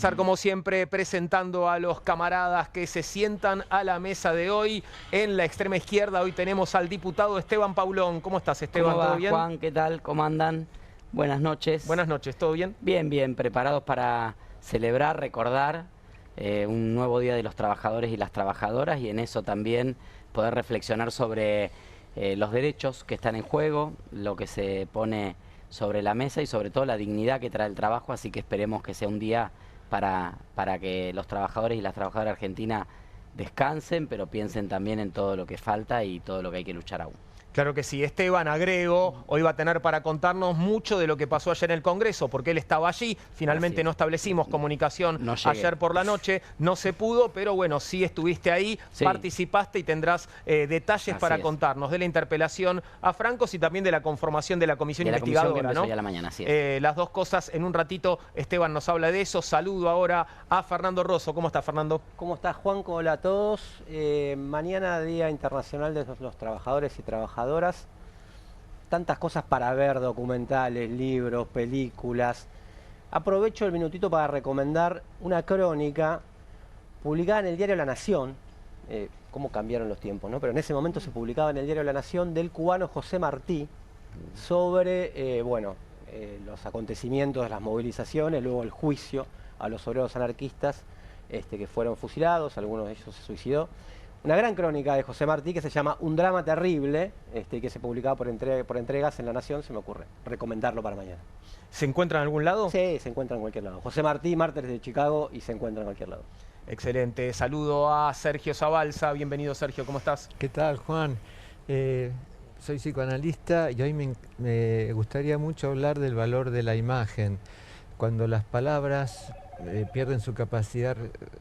comenzar como siempre presentando a los camaradas que se sientan a la mesa de hoy. En la extrema izquierda hoy tenemos al diputado Esteban Paulón. ¿Cómo estás, Esteban? ¿Cómo va, ¿Todo bien? Juan? ¿Qué tal? ¿Cómo andan? Buenas noches. Buenas noches, ¿todo bien? Bien, bien, preparados para celebrar, recordar un nuevo Día de los Trabajadores y las Trabajadoras, y en eso también poder reflexionar sobre los derechos que están en juego, lo que se pone sobre la mesa y sobre todo la dignidad que trae el trabajo, así que esperemos que sea un día para que los trabajadores y las trabajadoras argentinas descansen, pero piensen también en todo lo que falta y todo lo que hay que luchar aún. Claro que sí. Esteban, agrego, hoy va a tener para contarnos mucho de lo que pasó ayer en el Congreso, porque él estaba allí. Finalmente no establecimos comunicación ayer por la noche, no se pudo, pero bueno, sí estuviste ahí, participaste y tendrás detalles para contarnos de la interpelación a Francos y también de la conformación de la comisión investigadora, ¿no? Hoy a la mañana, las dos cosas en un ratito. Esteban nos habla de eso. Saludo ahora a Fernando Rosso. ¿Cómo estás, Fernando? ¿Cómo estás, Juan? Hola a todos. Mañana Día Internacional de los Trabajadores y Trabajadoras. Tantas cosas para ver, documentales, libros, películas. Aprovecho el minutito para recomendar una crónica publicada en el diario La Nación. Cómo cambiaron los tiempos, ¿no? Pero en ese momento se publicaba en el diario La Nación, del cubano José Martí, sobre los acontecimientos de las movilizaciones, luego el juicio a los obreros anarquistas que fueron fusilados, algunos de ellos se suicidó. Una gran crónica de José Martí que se llama Un drama terrible, que se publicaba por entregas en La Nación. Se me ocurre recomendarlo para mañana. ¿Se encuentra en algún lado? Sí, se encuentra en cualquier lado. José Martí, Mártires de Chicago, y se encuentra en cualquier lado. Excelente. Saludo a Sergio Zabalza. Bienvenido, Sergio. ¿Cómo estás? ¿Qué tal, Juan? Soy psicoanalista y hoy me gustaría mucho hablar del valor de la imagen. Cuando las palabras pierden su capacidad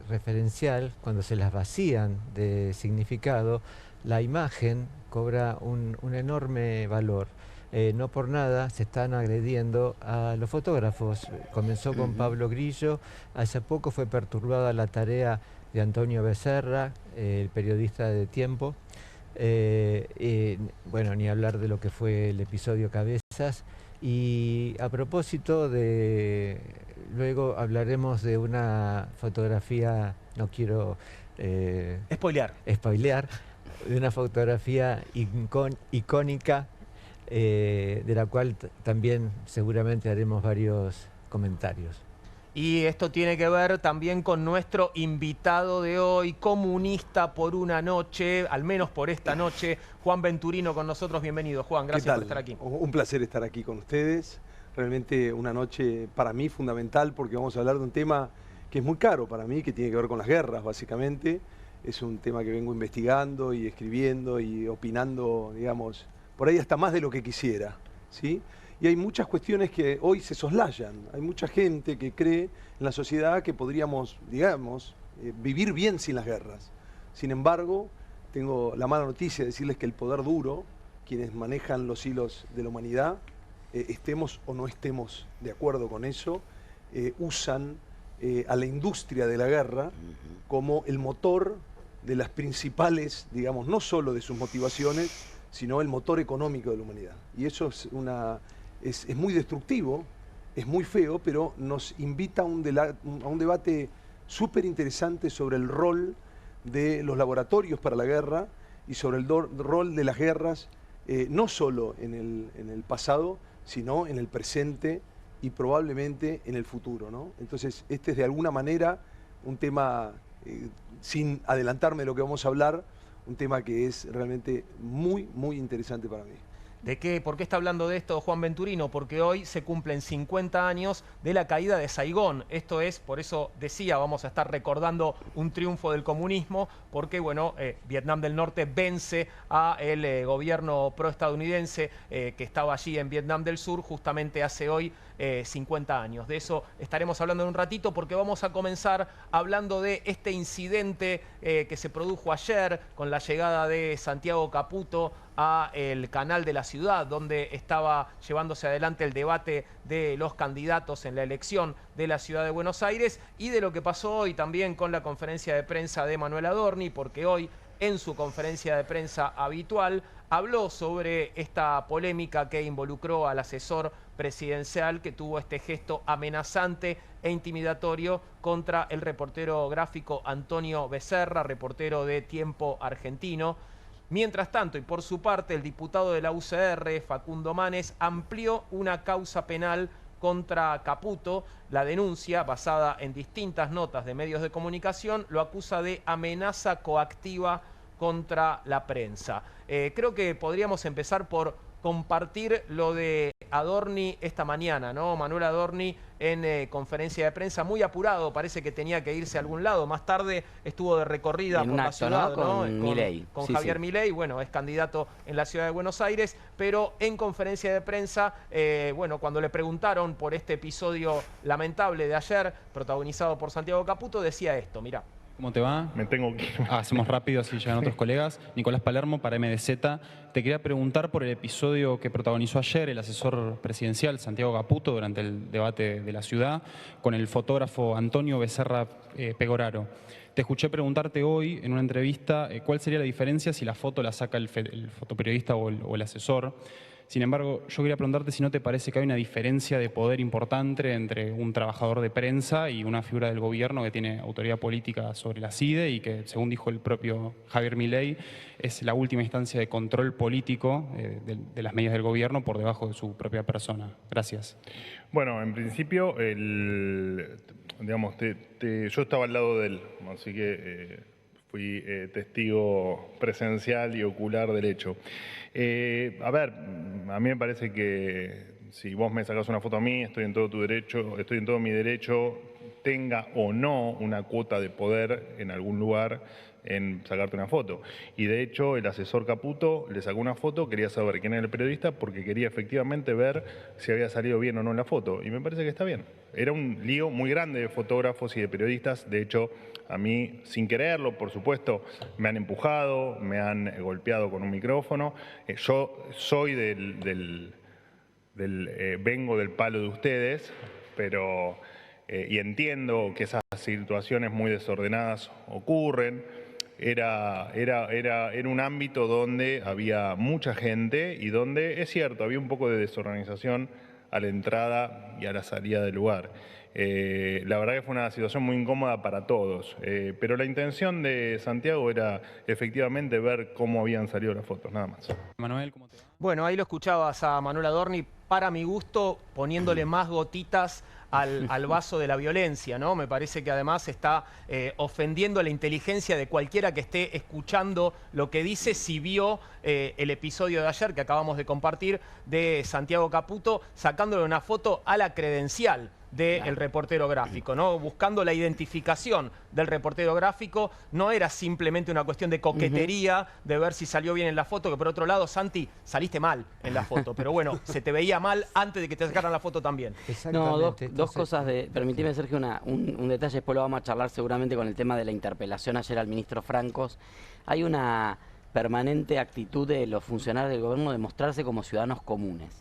referencial, cuando se las vacían de significado, la imagen cobra un enorme valor. No por nada se están agrediendo a los fotógrafos. Comenzó con Pablo Grillo, hace poco fue perturbada la tarea de Antonio Becerra, el periodista de Tiempo. Bueno, ni hablar de lo que fue el episodio Cabezas. Y a propósito de... Luego hablaremos de una fotografía, no quiero... spoilear, de una fotografía icónica, de la cual también seguramente haremos varios comentarios. Y esto tiene que ver también con nuestro invitado de hoy, comunista por una noche, al menos por esta noche, Juan Venturino con nosotros. Bienvenido, Juan, gracias por estar aquí. Un placer estar aquí con ustedes. Realmente una noche para mí fundamental, porque vamos a hablar de un tema que es muy caro para mí, que tiene que ver con las guerras, básicamente. Es un tema que vengo investigando y escribiendo y opinando, digamos, por ahí hasta más de lo que quisiera, ¿sí? Y hay muchas cuestiones que hoy se soslayan. Hay mucha gente que cree en la sociedad que podríamos, digamos, vivir bien sin las guerras. Sin embargo, tengo la mala noticia de decirles que el poder duro, quienes manejan los hilos de la humanidad, estemos o no estemos de acuerdo con eso, usan a la industria de la guerra como el motor de las principales, digamos, no solo de sus motivaciones, sino el motor económico de la humanidad. Y eso es muy destructivo, es muy feo, pero nos invita a un debate súper interesante sobre el rol de los laboratorios para la guerra y sobre el rol de las guerras, no solo en el pasado, sino en el presente y probablemente en el futuro, ¿no? Entonces, este es de alguna manera un tema, sin adelantarme de lo que vamos a hablar, un tema que es realmente muy, muy interesante para mí. ¿Por qué está hablando de esto Juan Venturino? Porque hoy se cumplen 50 años de la caída de Saigón. Esto es, por eso decía, vamos a estar recordando un triunfo del comunismo, porque bueno, Vietnam del Norte vence a el gobierno proestadounidense que estaba allí en Vietnam del Sur, justamente hace hoy 50 años. De eso estaremos hablando en un ratito, porque vamos a comenzar hablando de este incidente que se produjo ayer con la llegada de Santiago Caputo a el canal de la ciudad, donde estaba llevándose adelante el debate de los candidatos en la elección de la ciudad de Buenos Aires, y de lo que pasó hoy también con la conferencia de prensa de Manuel Adorni, porque hoy en su conferencia de prensa habitual, habló sobre esta polémica que involucró al asesor presidencial que tuvo este gesto amenazante e intimidatorio contra el reportero gráfico Antonio Becerra, reportero de Tiempo Argentino. Mientras tanto, y por su parte, el diputado de la UCR, Facundo Manes, amplió una causa penal contra Caputo. La denuncia, basada en distintas notas de medios de comunicación, lo acusa de amenaza coactiva contra la prensa. Creo que podríamos empezar por compartir lo de Adorni esta mañana, ¿no? Manuel Adorni en conferencia de prensa, muy apurado, parece que tenía que irse a algún lado. Más tarde estuvo de recorrida por la ciudad, ¿no? Con Milei. Con Sí, Javier sí. Milei, bueno, es candidato en la ciudad de Buenos Aires, pero en conferencia de prensa, bueno, cuando le preguntaron por este episodio lamentable de ayer, protagonizado por Santiago Caputo, decía esto, mirá. ¿Cómo te va? Me tengo que ir. Hacemos rápido, así llegan otros colegas. Nicolás Palermo, para MDZ. Te quería preguntar por el episodio que protagonizó ayer el asesor presidencial Santiago Caputo durante el debate de la ciudad con el fotógrafo Antonio Becerra Pegoraro. Te escuché preguntarte hoy en una entrevista cuál sería la diferencia si la foto la saca el fotoperiodista o el asesor. Sin embargo, yo quería preguntarte si no te parece que hay una diferencia de poder importante entre un trabajador de prensa y una figura del gobierno que tiene autoridad política sobre la CIDE y que, según dijo el propio Javier Milei, es la última instancia de control político de las medidas del gobierno por debajo de su propia persona. Gracias. Bueno, en principio, digamos, yo estaba al lado de él, así que fui testigo presencial y ocular del hecho. A ver, a mí me parece que si vos me sacás una foto a mí, estoy en todo tu derecho, estoy en todo mi derecho, tenga o no una cuota de poder en algún lugar en sacarte una foto. Y de hecho el asesor Caputo le sacó una foto, quería saber quién era el periodista porque quería efectivamente ver si había salido bien o no la foto. Y me parece que está bien. Era un lío muy grande de fotógrafos y de periodistas. De hecho, a mí, sin quererlo, por supuesto, me han empujado, me han golpeado con un micrófono. Yo soy vengo del palo de ustedes, pero y entiendo que esas situaciones muy desordenadas ocurren. Era un ámbito donde había mucha gente y donde, es cierto, había un poco de desorganización a la entrada y a la salida del lugar. La verdad que fue una situación muy incómoda para todos, pero la intención de Santiago era efectivamente ver cómo habían salido las fotos, nada más. Manuel, ¿cómo te va? Bueno, ahí lo escuchabas a Manuel Adorni, para mi gusto, poniéndole más gotitas al vaso de la violencia, ¿no? Me parece que además está ofendiendo la inteligencia de cualquiera que esté escuchando lo que dice, si vio el episodio de ayer que acabamos de compartir de Santiago Caputo, sacándole una foto a la credencial del reportero gráfico, ¿no? Buscando la identificación del reportero gráfico. No era simplemente una cuestión de coquetería, de ver si salió bien en la foto, que por otro lado, Santi, saliste mal en la foto, pero bueno, se te veía mal antes de que te sacaran la foto también. No, dos cosas de... Permitime, Sergio, un detalle, después lo vamos a charlar seguramente con el tema de la interpelación ayer al ministro Francos. Hay una permanente actitud de los funcionarios del gobierno de mostrarse como ciudadanos comunes.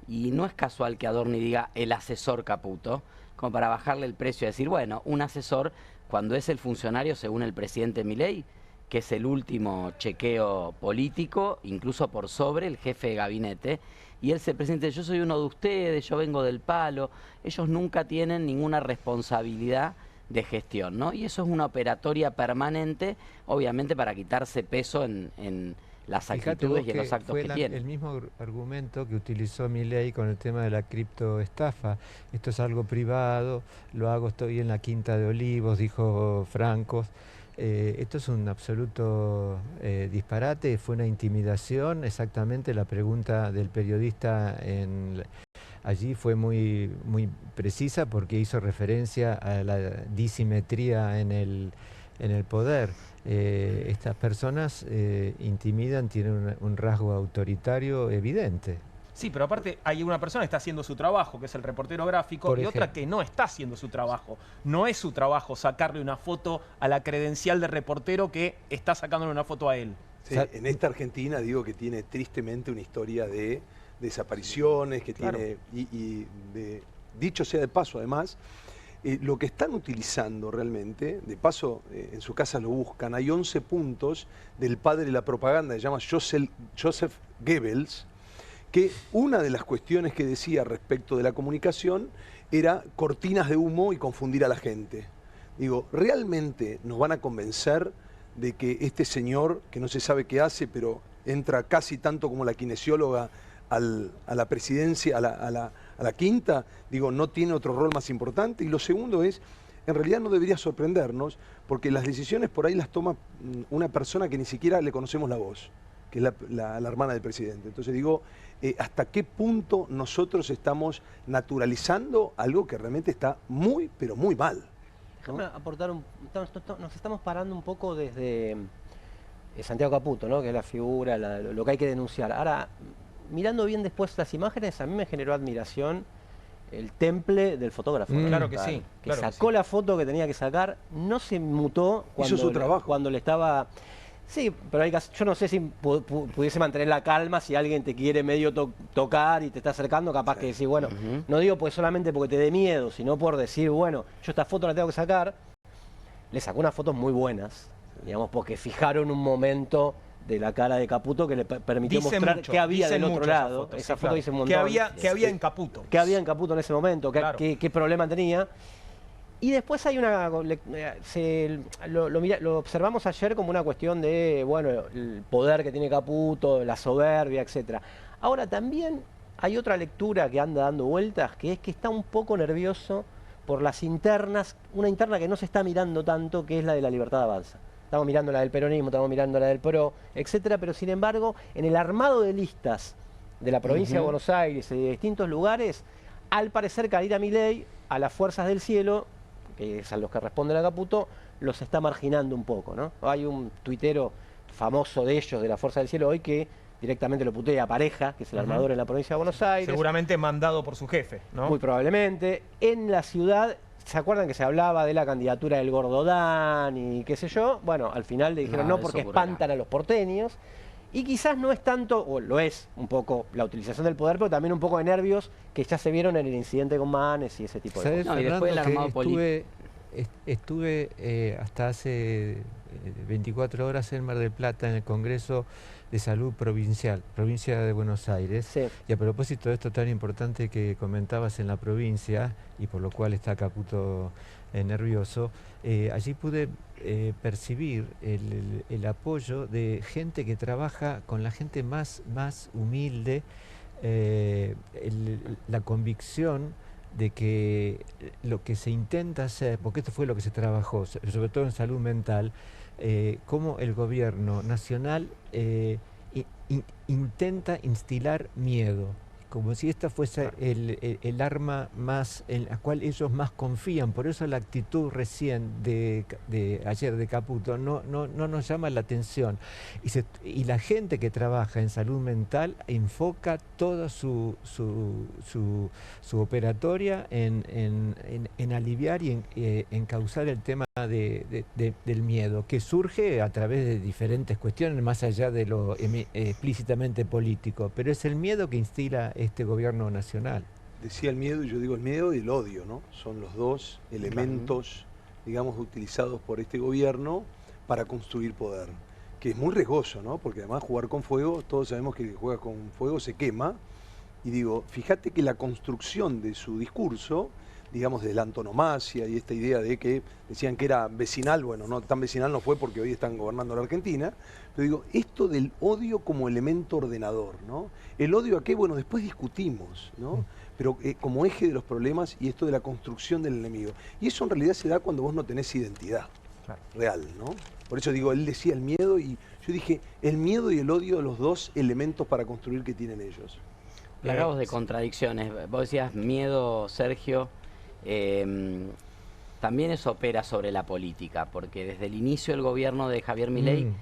Y no es casual que Adorni diga el asesor Caputo, como para bajarle el precio y decir, bueno, un asesor, cuando es el funcionario, según el presidente Milei, que es el último chequeo político, incluso por sobre el jefe de gabinete, y él se presenta, yo soy uno de ustedes, yo vengo del palo, ellos nunca tienen ninguna responsabilidad de gestión, ¿no? Y eso es una operatoria permanente, obviamente para quitarse peso en las actitudes y en los actos que tiene. El mismo argumento que utilizó Milei con el tema de la criptoestafa. Esto es algo privado, lo hago, estoy en la Quinta de Olivos, dijo Francos. Esto es un absoluto disparate, fue una intimidación. Exactamente la pregunta del periodista allí fue muy precisa porque hizo referencia a la disimetría en el poder. Estas personas intimidan, tienen un rasgo autoritario evidente. Sí, pero aparte hay una persona que está haciendo su trabajo, que es el reportero gráfico, y otra que no está haciendo su trabajo. No es su trabajo sacarle una foto a la credencial de reportero que está sacándole una foto a él. Sí, en esta Argentina digo que tiene tristemente una historia de desapariciones, que tiene, dicho sea de paso además, lo que están utilizando realmente, de paso en su casa lo buscan, hay 11 puntos del padre de la propaganda, se llama Joseph Goebbels, que una de las cuestiones que decía respecto de la comunicación era cortinas de humo y confundir a la gente. Digo, ¿realmente nos van a convencer de que este señor, que no se sabe qué hace, pero entra casi tanto como la kinesióloga a la presidencia, a la quinta, digo, no tiene otro rol más importante? Y lo segundo es, en realidad no debería sorprendernos, porque las decisiones por ahí las toma una persona que ni siquiera le conocemos la voz, que es la hermana del presidente. Entonces digo, ¿hasta qué punto nosotros estamos naturalizando algo que realmente está muy, pero muy mal? Déjame aportar nos estamos parando un poco desde Santiago Caputo, ¿no? Que es la figura, lo que hay que denunciar. Ahora, mirando bien después las imágenes, a mí me generó admiración el temple del fotógrafo. Claro que sí. Que sacó la foto que tenía que sacar, no se mutó hizo su trabajo. Cuando le estaba... Sí, pero yo no sé si pudiese mantener la calma si alguien te quiere medio tocar y te está acercando, capaz que decir, bueno, no digo pues solamente porque te dé miedo, sino por decir, bueno, yo esta foto la tengo que sacar. Le sacó unas fotos muy buenas, digamos, porque fijaron un momento de la cara de Caputo que le permitió mostrar qué había del otro lado. Esa foto dice un montón. ¿Qué había en Caputo? ¿Qué había en Caputo en ese momento? Claro. ¿Qué problema tenía? Y después hay lo observamos ayer como una cuestión de, bueno, el poder que tiene Caputo, la soberbia, etc. Ahora también hay otra lectura que anda dando vueltas, que es que está un poco nervioso por las internas, una interna que no se está mirando tanto, que es la de la Libertad Avanza. Estamos mirando la del peronismo, estamos mirando la del PRO, etc. Pero sin embargo, en el armado de listas de la provincia de Buenos Aires y de distintos lugares, al parecer Karina Milei, a las fuerzas del cielo, que es a los que responden a Caputo, los está marginando un poco, ¿no? Hay un tuitero famoso de ellos, de la Fuerza del Cielo, hoy que directamente lo putea a Pareja, que es el armador en la provincia de Buenos Aires. Seguramente mandado por su jefe, ¿no? Muy probablemente. En la ciudad, ¿se acuerdan que se hablaba de la candidatura del Gordodán y qué sé yo? Bueno, al final le dijeron no porque espantan a los porteños. Y quizás no es tanto, o lo es un poco, la utilización del poder, pero también un poco de nervios que ya se vieron en el incidente con Manes y ese tipo de cosas. No, y después el armado político. Estuve hasta hace 24 horas en Mar del Plata en el Congreso de Salud Provincial, provincia de Buenos Aires. Sí. Y a propósito de esto tan importante que comentabas en la provincia, y por lo cual está Caputo nervioso, allí pude percibir el apoyo de gente que trabaja con la gente más humilde, la convicción de que lo que se intenta hacer, porque esto fue lo que se trabajó, sobre todo en salud mental, cómo el gobierno nacional intenta instilar miedo, como si esta fuese el arma más en la cual ellos más confían. Por eso la actitud recién de ayer de Caputo no nos llama la atención. Y la gente que trabaja en salud mental enfoca toda su operatoria en aliviar y en causar el tema del miedo, que surge a través de diferentes cuestiones, más allá de lo explícitamente político, pero es el miedo que instila este gobierno nacional. Decía el miedo y yo digo el miedo y el odio, ¿no? Son los dos elementos, digamos, utilizados por este gobierno para construir poder, que es muy riesgoso, ¿no? Porque además jugar con fuego, todos sabemos que el que juega con fuego se quema. Y digo, fíjate que la construcción de su discurso, digamos, de la antonomasia y esta idea de que decían que era vecinal, bueno, no tan vecinal no fue porque hoy están gobernando la Argentina, pero digo, esto del odio como elemento ordenador, ¿no? El odio a qué, bueno, después discutimos, ¿no? Pero como eje de los problemas y esto de la construcción del enemigo. Y eso en realidad se da cuando vos no tenés identidad real, ¿no? Por eso digo, él decía el miedo y yo dije, el miedo y el odio, los dos elementos para construir que tienen ellos. Plagados de contradicciones. Vos decías miedo, Sergio. También eso opera sobre la política, porque desde el inicio del gobierno de Javier Milei,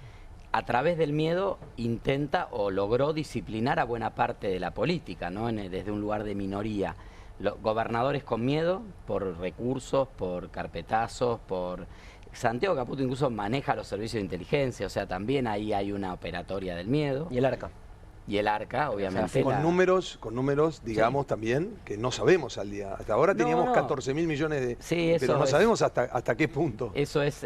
a través del miedo, intenta o logró disciplinar a buena parte de la política, ¿no? Desde un lugar de minoría. Los gobernadores con miedo, por recursos, por carpetazos, por... Santiago Caputo incluso maneja los servicios de inteligencia, o sea, también ahí hay una operatoria del miedo. Y el ARCA. Y el ARCA, obviamente. Con números, digamos, también, que no sabemos al día. Hasta ahora teníamos 14.000 millones de... Sí, pero no sabemos hasta qué punto. Eso es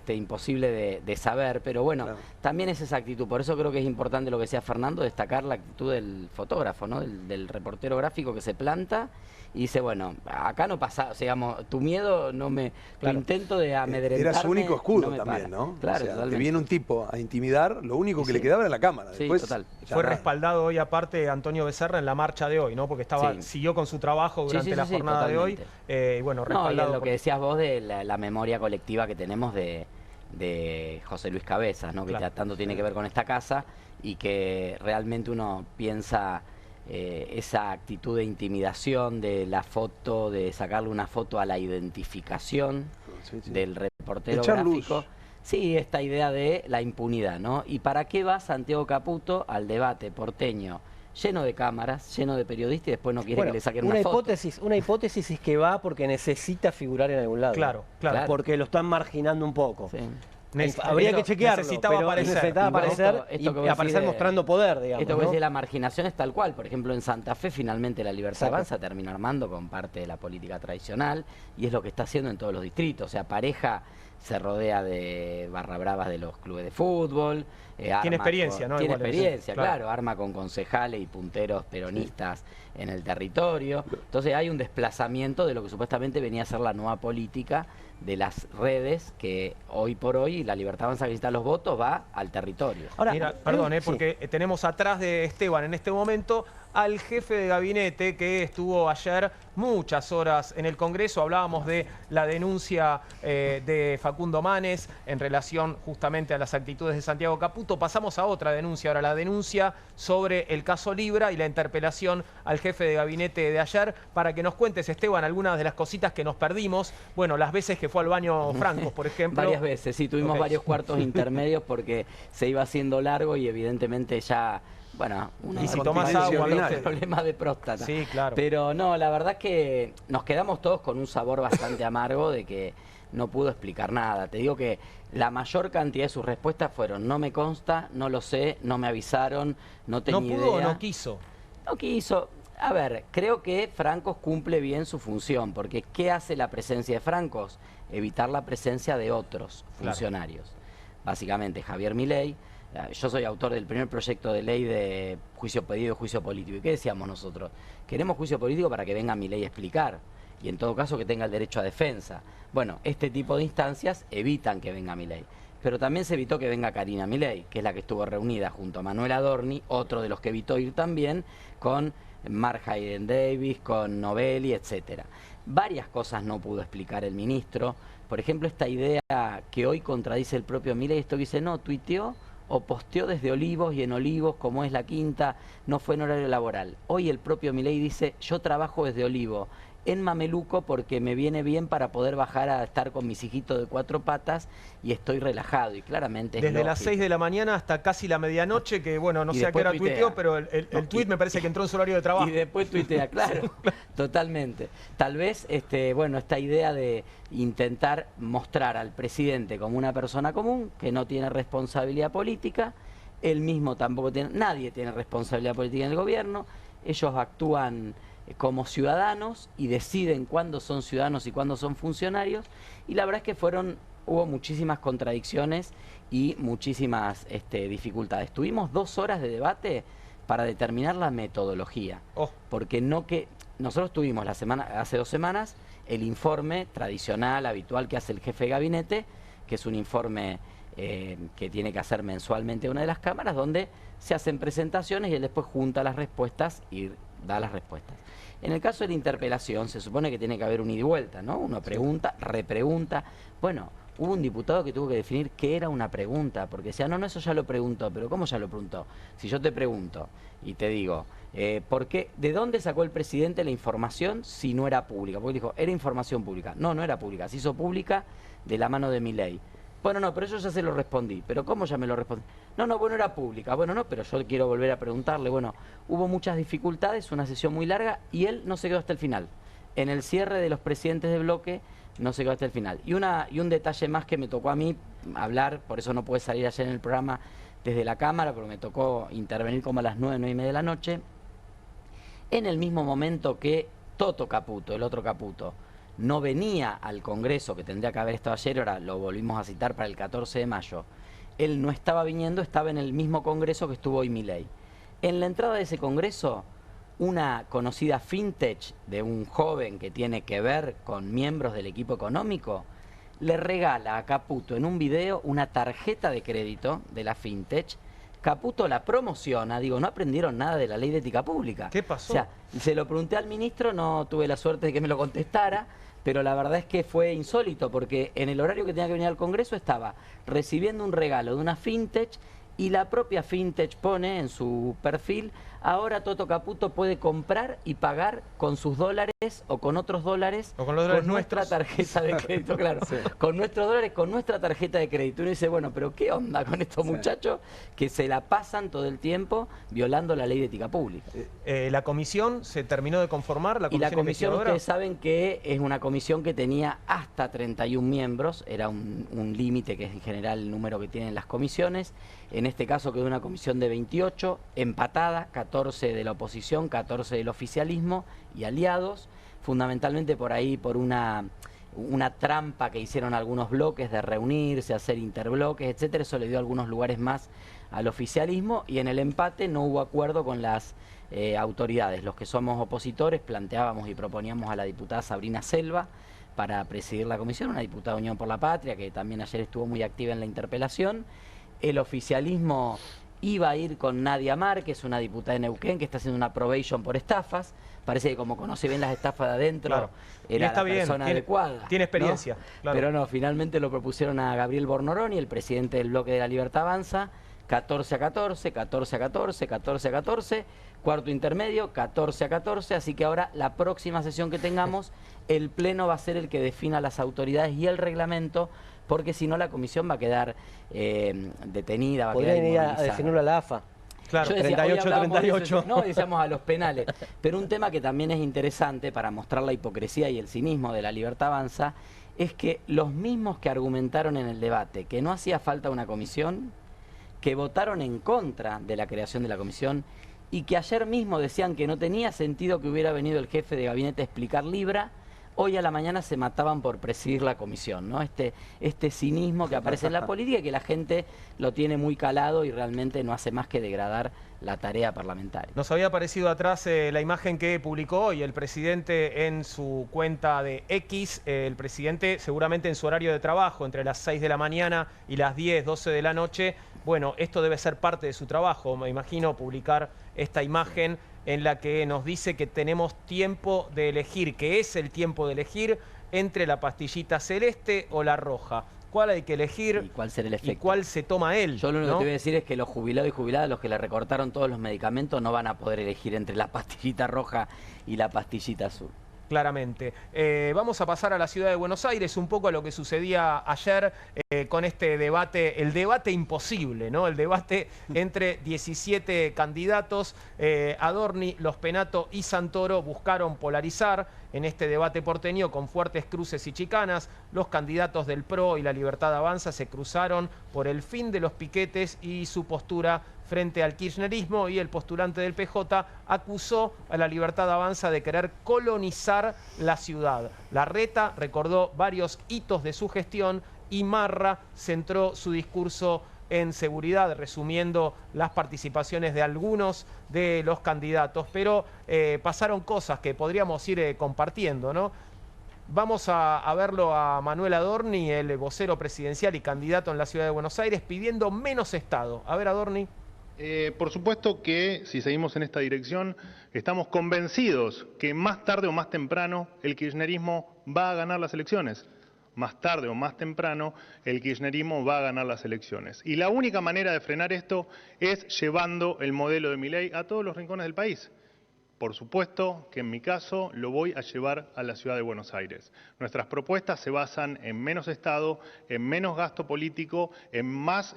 imposible de saber, pero bueno, claro, también es esa actitud. Por eso creo que es importante lo que decía Fernando, destacar la actitud del fotógrafo, ¿no? Del reportero gráfico que se planta y dice, bueno, acá no pasa, o sea, digamos, tu miedo no me... Claro, tu intento de amedrentarme... Era su único escudo también, ¿no? Claro, o sea, te viene un tipo a intimidar, lo único que le quedaba era la cámara. Después, total. Fue respaldado hoy aparte Antonio Becerra en la marcha de hoy, ¿no? Porque siguió con su trabajo durante la jornada de hoy. Y bueno, respaldado. Y lo que decías vos de la memoria colectiva que tenemos de José Luis Cabezas, ¿no? Que tanto tiene que ver con esta casa y que realmente uno piensa esa actitud de intimidación de la foto, de sacarle una foto a la identificación del reportero gráfico. Sí, esta idea de la impunidad, ¿no? ¿Y para qué va Santiago Caputo al debate porteño lleno de cámaras, lleno de periodistas y después no quiere que le saquen una foto? Una hipótesis es que va porque necesita figurar en algún lado. Claro. Porque lo están marginando un poco. Sí. Habría que chequearlo, necesitaba aparecer y aparecer mostrando poder, digamos. Esto que dice la marginación es tal cual. Por ejemplo, en Santa Fe finalmente la Libertad Avanza termina armando con parte de la política tradicional y es lo que está haciendo en todos los distritos. O sea, Pareja se rodea de barra bravas de los clubes de fútbol. Tiene experiencia, ¿no? Tiene experiencia, claro. Arma con concejales y punteros peronistas en el territorio. Entonces hay un desplazamiento de lo que supuestamente venía a ser la nueva política de las redes, que hoy por hoy la Libertad Avanza, que necesita los votos, va al territorio. Ahora, mira, perdón, porque tenemos atrás de Esteban en este momento al jefe de gabinete que estuvo ayer muchas horas en el Congreso. Hablábamos de la denuncia de Facundo Manes en relación justamente a las actitudes de Santiago Caputo. Pasamos a otra denuncia, ahora la denuncia sobre el caso Libra y la interpelación al jefe de gabinete de ayer, para que nos cuentes, Esteban, algunas de las cositas que nos perdimos. Bueno, las veces que fue al baño Francos, por ejemplo. Varias veces, sí, tuvimos varios cuartos intermedios porque se iba haciendo largo y evidentemente ya... Bueno, y si tomás agua, problemas de próstata. Sí, claro. Pero no, la verdad es que nos quedamos todos con un sabor bastante amargo de que no pudo explicar nada. Te digo que la mayor cantidad de sus respuestas fueron: no me consta, no lo sé, no me avisaron, no tenía idea. ¿No pudo o no quiso? No quiso. A ver, creo que Francos cumple bien su función, porque ¿qué hace la presencia de Francos? Evitar la presencia de otros funcionarios. Básicamente Javier Milei. Yo soy autor del primer proyecto de ley de juicio pedido y juicio político. ¿Y qué decíamos nosotros? Queremos juicio político para que venga Milei a explicar. Y en todo caso que tenga el derecho a defensa. Bueno, este tipo de instancias evitan que venga Milei. Pero también se evitó que venga Karina Milei, que es la que estuvo reunida junto a Manuel Adorni, otro de los que evitó ir también, con Mark Hayden Davis, con Novelli, etcétera. Varias cosas no pudo explicar el ministro. Por ejemplo, esta idea que hoy contradice el propio Milei, esto que dice, no, tuiteó o posteó desde Olivos, y en Olivos, como es la quinta, no fue en horario laboral. Hoy el propio Milei dice, yo trabajo desde Olivo en Mameluco porque me viene bien para poder bajar a estar con mis hijitos de 4 patas y estoy relajado, y claramente desde las 6 de la mañana hasta casi la medianoche, que bueno, no sé a qué hora tuiteó, pero el tuit me parece que entró en su horario de trabajo. Y después tuitea, claro, totalmente. Tal vez, bueno, esta idea de intentar mostrar al presidente como una persona común, que no tiene responsabilidad política, él mismo tampoco tiene, nadie tiene responsabilidad política en el gobierno, ellos actúan como ciudadanos y deciden cuándo son ciudadanos y cuándo son funcionarios, y la verdad es que hubo muchísimas contradicciones y muchísimas dificultades. Tuvimos 2 horas de debate para determinar la metodología, porque nosotros tuvimos hace 2 semanas el informe tradicional, habitual que hace el jefe de gabinete, que es un informe que tiene que hacer mensualmente una de las cámaras, donde se hacen presentaciones y él después junta las respuestas y da las respuestas. En el caso de la interpelación se supone que tiene que haber un ida y vuelta, ¿no? Uno pregunta, repregunta. Bueno, hubo un diputado que tuvo que definir qué era una pregunta, porque decía, no, eso ya lo preguntó. Pero ¿cómo ya lo preguntó? Si yo te pregunto y te digo, ¿por qué? ¿De dónde sacó el presidente la información si no era pública? Porque dijo, era información pública. No, no era pública, se hizo pública de la mano de Milei. Bueno, no, pero eso ya se lo respondí. ¿Pero cómo ya me lo respondí? No, bueno, era pública. Bueno, no, pero yo quiero volver a preguntarle. Bueno, hubo muchas dificultades, una sesión muy larga, y él no se quedó hasta el final. En el cierre de los presidentes de bloque no se quedó hasta el final. Y un detalle más que me tocó a mí hablar, por eso no pude salir ayer en el programa desde la Cámara, porque me tocó intervenir como a las 9, 9:30 de la noche, en el mismo momento que Toto Caputo, el otro Caputo, no venía al Congreso, que tendría que haber estado ayer, ahora lo volvimos a citar para el 14 de mayo, él no estaba viniendo, estaba en el mismo Congreso que estuvo hoy Milei. En la entrada de ese Congreso, una conocida fintech de un joven que tiene que ver con miembros del equipo económico, le regala a Caputo en un video una tarjeta de crédito de la fintech. Caputo la promociona, digo, no aprendieron nada de la ley de ética pública. ¿Qué pasó? O sea, se lo pregunté al ministro, no tuve la suerte de que me lo contestara, pero la verdad es que fue insólito, porque en el horario que tenía que venir al Congreso estaba recibiendo un regalo de una fintech y la propia fintech pone en su perfil: ahora Toto Caputo puede comprar y pagar con sus dólares o con otros dólares, o con los dólares con nuestra nuestros. tarjeta de crédito, claro, Sí. con nuestros dólares, con nuestra tarjeta de crédito. Uno dice, bueno, pero ¿qué onda con estos muchachos que se la pasan todo el tiempo violando la ley de ética pública? La comisión se terminó de conformar, la Y la comisión comisión, investigadora. ustedes saben que es una comisión que tenía hasta 31 miembros, era un límite que es en general el número que tienen las comisiones. En este caso quedó una comisión de 28, empatada, 14 de la oposición, 14 del oficialismo y aliados, fundamentalmente por ahí, por una trampa que hicieron algunos bloques de reunirse, hacer interbloques, etcétera. Eso le dio algunos lugares más al oficialismo, y en el empate no hubo acuerdo con las autoridades. Los que somos opositores planteábamos y proponíamos a la diputada Sabrina Selva para presidir la comisión, una diputada de Unión por la Patria que también ayer estuvo muy activa en la interpelación. El oficialismo iba a ir con Nadia Márquez, una diputada de Neuquén que está haciendo una probation por estafas. Parece que como conoce bien las estafas de adentro, Claro. Y era está la bien, persona tiene- adecuada. tiene experiencia, ¿no? claro. Pero no, finalmente lo propusieron a Gabriel Bornoroni, el presidente del Bloque de la Libertad Avanza. 14-14, 14-14, 14-14, cuarto intermedio, 14-14, así que ahora la próxima sesión que tengamos, el Pleno va a ser el que defina las autoridades y el reglamento, porque si no la comisión va a quedar detenida, va a quedar Podrían ir a inmovilizada. definirlo a la AFA. Claro, Yo decía, 38, hoy hablábamos de eso, 38. no, decíamos a los penales. Pero un tema que también es interesante para mostrar la hipocresía y el cinismo de la Libertad Avanza es que los mismos que argumentaron en el debate que no hacía falta una comisión, que votaron en contra de la creación de la comisión y que ayer mismo decían que no tenía sentido que hubiera venido el jefe de gabinete a explicar Libra, hoy a la mañana se mataban por presidir la comisión, ¿no? Este cinismo que aparece en la política y que la gente lo tiene muy calado y realmente no hace más que degradar la tarea parlamentaria. Nos había aparecido atrás la imagen que publicó hoy el presidente en su cuenta de X. El presidente seguramente en su horario de trabajo, entre las 6 de la mañana y las 10, 12 de la noche. Bueno, esto debe ser parte de su trabajo, me imagino, publicar esta imagen en la que nos dice que tenemos tiempo de elegir, que es el tiempo de elegir entre la pastillita celeste o la roja. ¿Cuál hay que elegir? ¿Y cuál será el efecto? ¿Y cuál se toma él? Yo lo único ¿no? que te voy a decir es que los jubilados y jubiladas, los que le recortaron todos los medicamentos, no van a poder elegir entre la pastillita roja y la pastillita azul. Claramente. Vamos a pasar a la ciudad de Buenos Aires, un poco a lo que sucedía ayer con este debate, el debate imposible, ¿no? El debate entre 17 candidatos. Adorni, Los Penato y Santoro buscaron polarizar en este debate porteño con fuertes cruces y chicanas. Los candidatos del PRO y la Libertad Avanza se cruzaron por el fin de los piquetes y su postura frente al kirchnerismo, y el postulante del PJ acusó a la Libertad Avanza de querer colonizar la ciudad. Larreta recordó varios hitos de su gestión y Marra centró su discurso en seguridad, resumiendo las participaciones de algunos de los candidatos. Pero pasaron cosas que podríamos ir compartiendo, ¿no? Vamos a verlo a Manuel Adorni, el vocero presidencial y candidato en la ciudad de Buenos Aires, pidiendo menos Estado. A ver, Adorni. Por supuesto que si seguimos en esta dirección, estamos convencidos que más tarde o más temprano el kirchnerismo va a ganar las elecciones. Más tarde o más temprano el kirchnerismo va a ganar las elecciones. Y la única manera de frenar esto es llevando el modelo de Milei a todos los rincones del país. Por supuesto que en mi caso lo voy a llevar a la ciudad de Buenos Aires. Nuestras propuestas se basan en menos Estado, en menos gasto político, en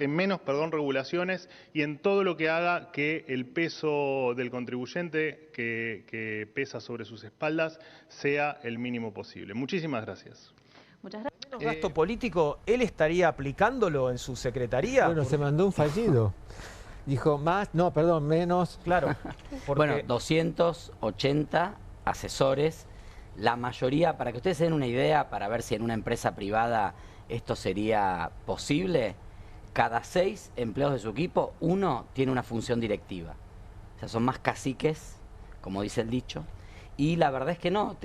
menos regulaciones y en todo lo que haga que el peso del contribuyente que pesa sobre sus espaldas sea el mínimo posible. Muchísimas gracias. Muchas gracias. gasto político, ¿él estaría aplicándolo en su secretaría? Bueno, se mandó un fallido. Dijo más, no, perdón, menos. Claro. Porque... Bueno, 280 asesores, la mayoría, para que ustedes se den una idea, para ver si en una empresa privada esto sería posible, cada 6 empleados de su equipo, 1 tiene una función directiva. O sea, son más caciques, como dice el dicho. Y la verdad es que no,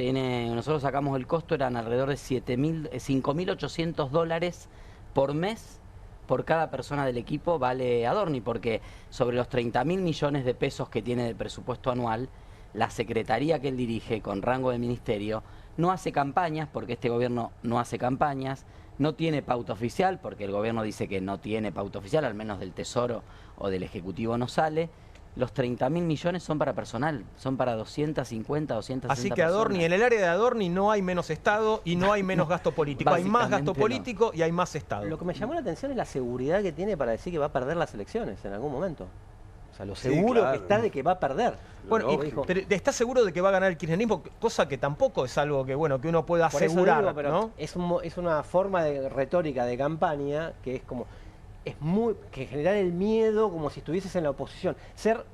nosotros sacamos el costo, eran alrededor de $5.800 por mes por cada persona del equipo vale Adorni, porque sobre los 30.000 millones de pesos que tiene de presupuesto anual, la secretaría que él dirige con rango de ministerio no hace campañas, porque este gobierno no hace campañas, no tiene pauta oficial, porque el gobierno dice que no tiene pauta oficial, al menos del Tesoro o del Ejecutivo no sale. Los 30.000 millones son para personal, son para 250, 260 Así que Adorni, en el área de Adorni no hay menos Estado y no hay menos gasto político. Hay más gasto político y hay más Estado. Lo que me llamó la atención es la seguridad que tiene para decir que va a perder las elecciones en algún momento. O sea, lo seguro que está de que va a perder. Bueno, pero ¿está seguro de que va a ganar el kirchnerismo? Cosa que tampoco es algo que, bueno, que uno pueda asegurar, digo, pero ¿no? Es una forma de retórica de campaña que es como... que generar el miedo como si estuvieses en la oposición. Ser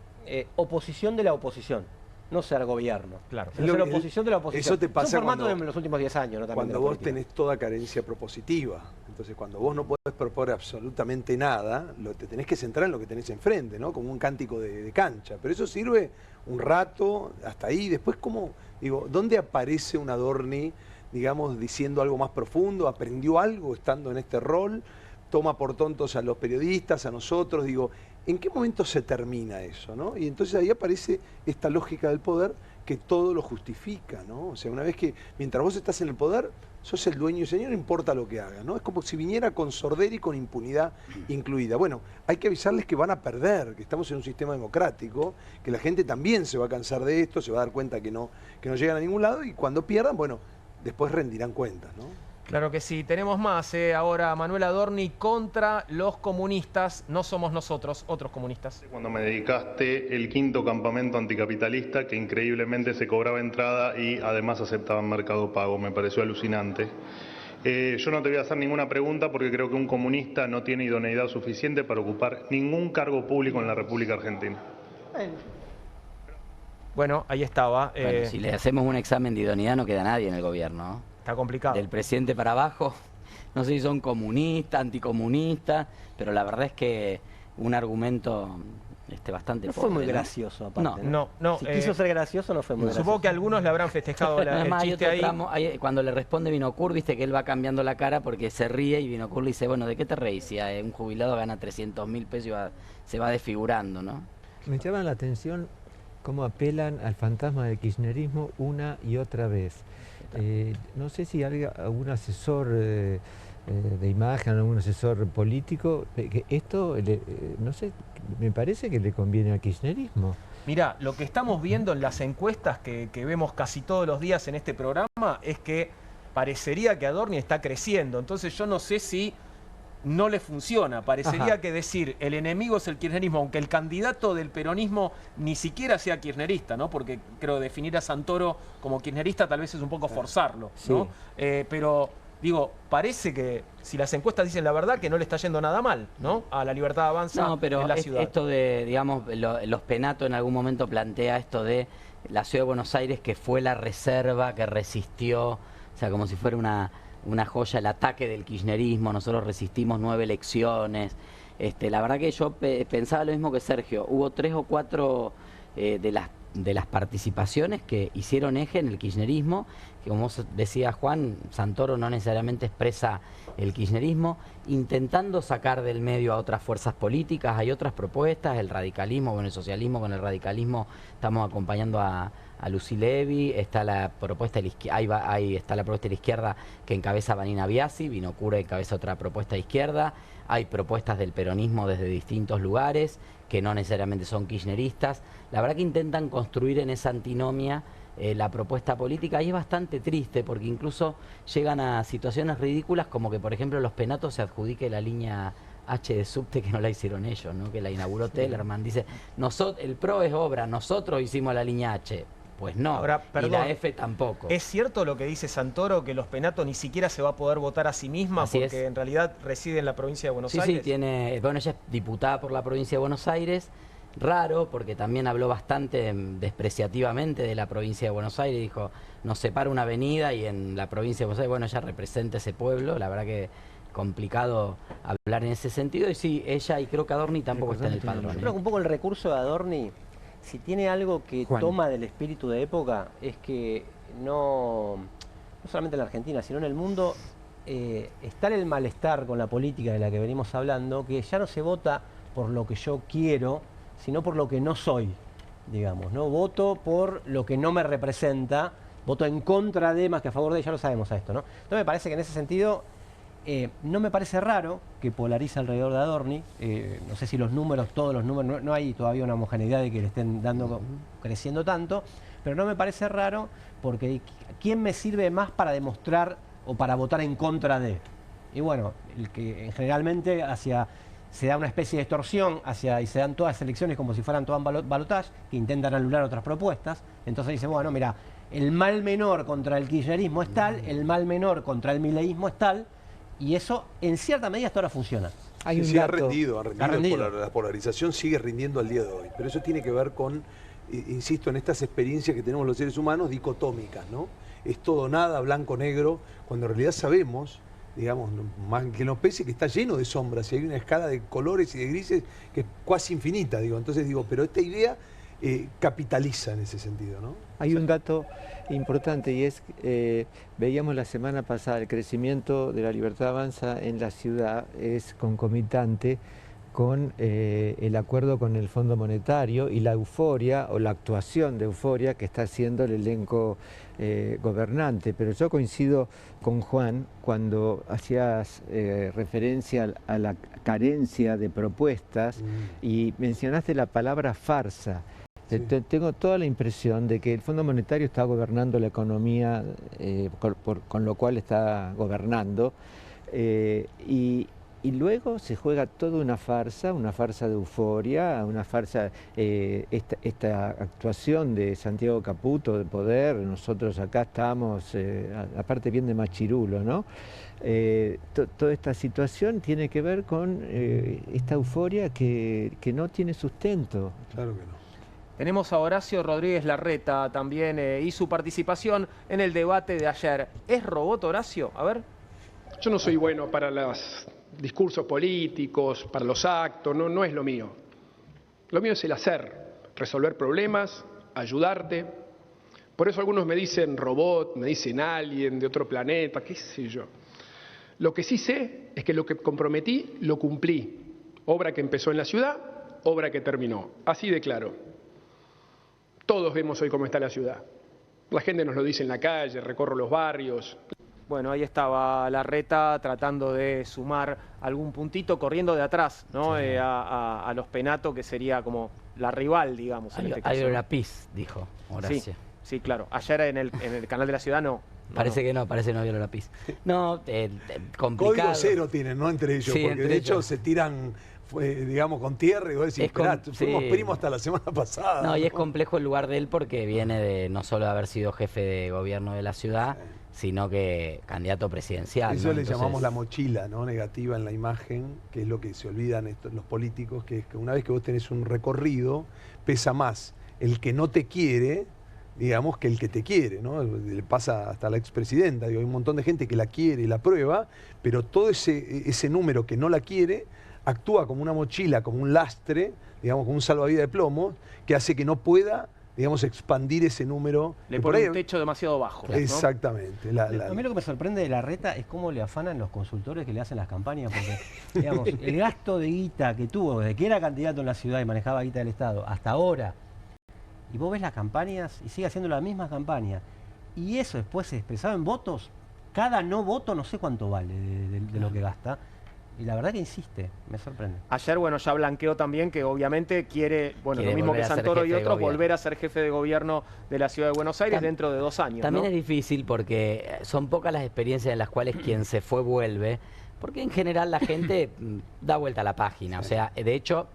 oposición de la oposición, no ser gobierno. Claro. Ser oposición de la oposición. Eso te pasa es un formato cuando, de los últimos 10 años, ¿no? También cuando vos tenés toda carencia propositiva. Entonces, cuando vos no podés proponer absolutamente nada, te tenés que centrar en lo que tenés enfrente, ¿no? Como un cántico de cancha. Pero eso sirve un rato, hasta ahí. Después, ¿cómo? Digo, ¿dónde aparece un Adorni, digamos, diciendo algo más profundo? ¿Aprendió algo estando en este rol? ¿Toma por tontos a los periodistas, a nosotros? Digo, ¿en qué momento se termina eso, no? Y entonces ahí aparece esta lógica del poder que todo lo justifica, ¿no? O sea, una vez que, mientras vos estás en el poder, sos el dueño y señor, no importa lo que haga, ¿no? Es como si viniera con sordera y con impunidad incluida. Bueno, hay que avisarles que van a perder, que estamos en un sistema democrático, que la gente también se va a cansar de esto, se va a dar cuenta que no llegan a ningún lado y cuando pierdan, bueno, después rendirán cuentas, ¿no? Claro que sí. Tenemos más. Ahora Manuel Adorni contra los comunistas. No somos nosotros, otros comunistas. Cuando me dedicaste el 5º campamento anticapitalista, que increíblemente se cobraba entrada y además aceptaban Mercado Pago. Me pareció alucinante. Yo no te voy a hacer ninguna pregunta porque creo que un comunista no tiene idoneidad suficiente para ocupar ningún cargo público en la República Argentina. Bueno, ahí estaba. Bueno, si le hacemos un examen de idoneidad no queda nadie en el gobierno, ¿no? Está complicado. Del presidente para abajo, no sé si son comunistas, anticomunistas, pero la verdad es que un argumento bastante no pobre, fue muy gracioso, aparte. No. Si quiso ser gracioso, no fue muy gracioso. Supongo que algunos le habrán festejado el chiste ahí. Cuando le responde Vinocur, viste que él va cambiando la cara porque se ríe y Vinocur le dice, bueno, ¿de qué te reís? Si un jubilado gana 300.000 pesos y se va desfigurando, ¿no? Me llama la atención cómo apelan al fantasma del kirchnerismo una y otra vez. No sé si algún asesor de imagen, algún asesor político, que esto, no sé, me parece que le conviene al kirchnerismo. Mirá, lo que estamos viendo en las encuestas que vemos casi todos los días en este programa es que parecería que Adorni está creciendo. Entonces yo no sé si no le funciona. Parecería que decir el enemigo es el kirchnerismo, aunque el candidato del peronismo ni siquiera sea kirchnerista, ¿no? Porque creo definir a Santoro como kirchnerista tal vez es un poco forzarlo, ¿no? Sí. Pero digo, parece que si las encuestas dicen la verdad, que no le está yendo nada mal, ¿no? A La Libertad Avanza en la ciudad. Esto de, digamos, los Penato en algún momento plantea esto de la ciudad de Buenos Aires que fue la reserva, que resistió, o sea, como si fuera una joya, el ataque del kirchnerismo, nosotros resistimos 9 elecciones. La verdad que yo pensaba lo mismo que Sergio, hubo 3 o 4 de las participaciones que hicieron eje en el kirchnerismo, que como decía Juan, Santoro no necesariamente expresa el kirchnerismo, intentando sacar del medio a otras fuerzas políticas, hay otras propuestas, el radicalismo, bueno, el socialismo con el radicalismo, estamos acompañando a Lucy Levy, está la propuesta de la izquierda, ahí está la propuesta de la izquierda que encabeza Vanina Biasi, Vinocura encabeza otra propuesta de izquierda, hay propuestas del peronismo desde distintos lugares que no necesariamente son kirchneristas. La verdad que intentan construir en esa antinomia la propuesta política y es bastante triste porque incluso llegan a situaciones ridículas como que por ejemplo los Penatos se adjudique la línea H de subte que no la hicieron ellos, ¿no? Que la inauguró Tellerman. Dice, el PRO es obra, nosotros hicimos la línea H. Pues no, Ahora, y perdón, la F tampoco. ¿Es cierto lo que dice Santoro, que los Penato ni siquiera se va a poder votar a sí misma Así porque es. en realidad reside en la provincia de Buenos Sí, Aires? bueno, ella es diputada por la provincia de Buenos Aires, raro, porque también habló bastante despreciativamente de la provincia de Buenos Aires, dijo, nos separa una avenida y en la provincia de Buenos Aires, bueno, ella representa ese pueblo, la verdad que complicado hablar en ese sentido, y sí, ella y creo que Adorni tampoco está en el padrón. Yo creo que un poco el recurso de Adorni, si tiene algo que Juan. toma del espíritu de época, es que no solamente en la Argentina, sino en el mundo, está el malestar con la política de la que venimos hablando, que ya no se vota por lo que yo quiero, sino por lo que no soy, digamos, ¿no? Voto por lo que no me representa, voto en contra de más que a favor de, ya lo sabemos a esto, ¿no? Entonces me parece que en ese sentido no me parece raro que polarice alrededor de Adorni, no sé si los números, todos los números, no hay todavía una homogeneidad de que le estén dando, creciendo tanto, pero no me parece raro porque ¿quién me sirve más para demostrar o para votar en contra de? Y bueno, el que generalmente se da una especie de extorsión y se dan todas las elecciones como si fueran todas balotaje, que intentan anular otras propuestas. Entonces dice, bueno, mira, el mal menor contra el kirchnerismo es tal, el mal menor contra el mileísmo es tal, y eso en cierta medida hasta ahora funciona. Hay un ha dato. rendido. Ha rendido. La polarización sigue rindiendo al día de hoy. Pero eso tiene que ver con, insisto, en estas experiencias que tenemos los seres humanos dicotómicas, ¿no? Es todo nada, blanco, negro, cuando en realidad sabemos, digamos, más que nos pese, que está lleno de sombras y hay una escala de colores y de grises que es casi infinita, digo. Entonces digo, pero esta idea capitaliza en ese sentido, ¿no? Hay un dato importante y es, veíamos la semana pasada, el crecimiento de la Libertad Avanza en la ciudad es concomitante con el acuerdo con el Fondo Monetario y la euforia o la actuación de euforia que está haciendo el elenco gobernante. Pero yo coincido con Juan cuando hacías referencia a la carencia de propuestas y mencionaste la palabra farsa. Sí. Tengo toda la impresión de que el Fondo Monetario está gobernando la economía, con lo cual está gobernando, y luego se juega toda una farsa de euforia, una farsa, esta actuación de Santiago Caputo de poder, nosotros acá estamos, aparte bien de machirulo, ¿no? Toda esta situación tiene que ver con esta euforia que no tiene sustento. Claro que no. Tenemos a Horacio Rodríguez Larreta también y su participación en el debate de ayer. ¿Es robot, Horacio? A ver. Yo no soy bueno para los discursos políticos, para los actos, no es lo mío. Lo mío es el hacer, resolver problemas, ayudarte. Por eso algunos me dicen robot, me dicen alien de otro planeta, qué sé yo. Lo que sí sé es que lo que comprometí lo cumplí. Obra que empezó en la ciudad, obra que terminó. Así de claro. Todos vemos hoy cómo está la ciudad. La gente nos lo dice en la calle, recorro los barrios. Bueno, ahí estaba Larreta tratando de sumar algún puntito, corriendo de atrás, ¿no? Sí. A los Penato, que sería como la rival, digamos, en este caso. Hay una pis, dijo Horacio. Sí, claro. Ayer en el canal de la ciudad no. Parece que no, parece que no vieron la pis. No, complicado. Código cero tienen, ¿no? Entre ellos, sí, porque de hecho se tiran, digamos, con tierra y vos decís, esperá, fuimos primos hasta la semana pasada. No, y es complejo el lugar de él porque viene de no solo haber sido jefe de gobierno de la ciudad, sino que candidato presidencial. Eso, ¿no? Le Entonces, llamamos la mochila, ¿no? Negativa en la imagen, que es lo que se olvidan los políticos, que es que una vez que vos tenés un recorrido, pesa más el que no te quiere, digamos, que el que te quiere, ¿no? Le pasa hasta a la expresidenta, digo, hay un montón de gente que la quiere y la aprueba, pero todo ese número que no la quiere actúa como una mochila, como un lastre, digamos, como un salvavidas de plomo, que hace que no pueda, digamos, expandir ese número. Le pone un techo demasiado bajo, ¿no? Exactamente. A mí lo que me sorprende de Larreta es cómo le afanan los consultores que le hacen las campañas, porque, digamos, el gasto de guita que tuvo desde que era candidato en la ciudad y manejaba guita del Estado hasta ahora, y vos ves las campañas y sigue haciendo la misma campaña, y eso después se expresaba en votos, cada no voto no sé cuánto vale de lo que gasta. Y la verdad que insiste, me sorprende. Ayer, bueno, ya blanqueó también que obviamente quiere lo mismo que Santoro y otros, volver a ser jefe de gobierno de la ciudad de Buenos Aires dentro de 2 años. También, ¿no? Es es difícil porque son pocas las experiencias en las cuales quien se fue vuelve, porque en general la gente da vuelta a la página. O sea, de hecho,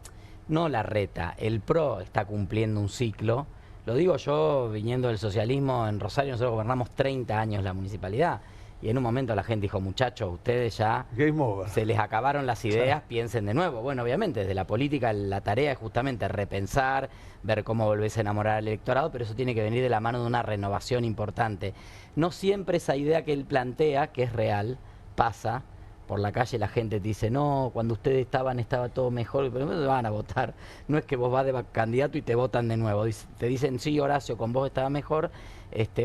no Larreta, el PRO está cumpliendo un ciclo. Lo digo yo, viniendo del socialismo, en Rosario nosotros gobernamos 30 años la municipalidad. Y en un momento la gente dijo, muchachos, ustedes ya Game over. se les acabaron las ideas, piensen de nuevo. Bueno, obviamente, desde la política la tarea es justamente repensar, ver cómo volvés a enamorar al electorado, pero eso tiene que venir de la mano de una renovación importante. No siempre esa idea que él plantea, que es real, pasa. Por la calle la gente te dice, no, cuando ustedes estaban estaba todo mejor, pero no te van a votar. No es que vos vas de candidato y te votan de nuevo. Te dicen, sí, Horacio, con vos estaba mejor.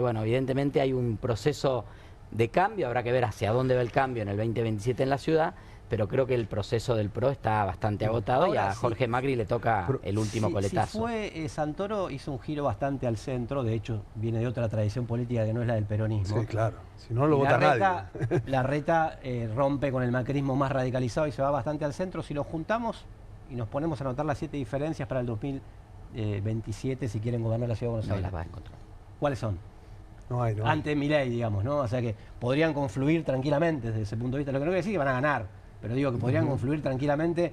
Bueno, evidentemente hay un proceso de cambio, habrá que ver hacia dónde va el cambio en el 2027 en la ciudad, pero creo que el proceso del PRO está bastante agotado. Ahora, y a Jorge Macri le toca el último coletazo. Si fue Santoro, hizo un giro bastante al centro, de hecho viene de otra tradición política que no es la del peronismo. Sí, claro, si no lo vota nadie. Larreta rompe con el macrismo más radicalizado y se va bastante al centro. Si lo juntamos y nos ponemos a anotar las 7 diferencias para el 2027, si quieren gobernar la ciudad de Buenos Aires, las vas a encontrar. ¿Cuáles son? No hay. Ante Milei, digamos, ¿no? O sea que podrían confluir tranquilamente desde ese punto de vista. Lo que no quiere decir que van a ganar, pero digo que podrían confluir tranquilamente.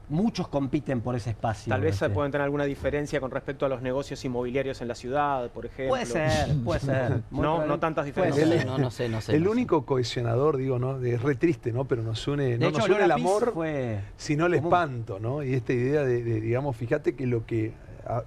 Muchos compiten por ese espacio. Tal vez pueden tener alguna diferencia con respecto a los negocios inmobiliarios en la ciudad, por ejemplo. Puede ser. No tantas diferencias. No sé. El único cohesionador, digo, ¿no? Es re triste, ¿no? Pero nos une, no nos une el amor, sino el espanto, ¿no? Y esta idea de digamos, fíjate que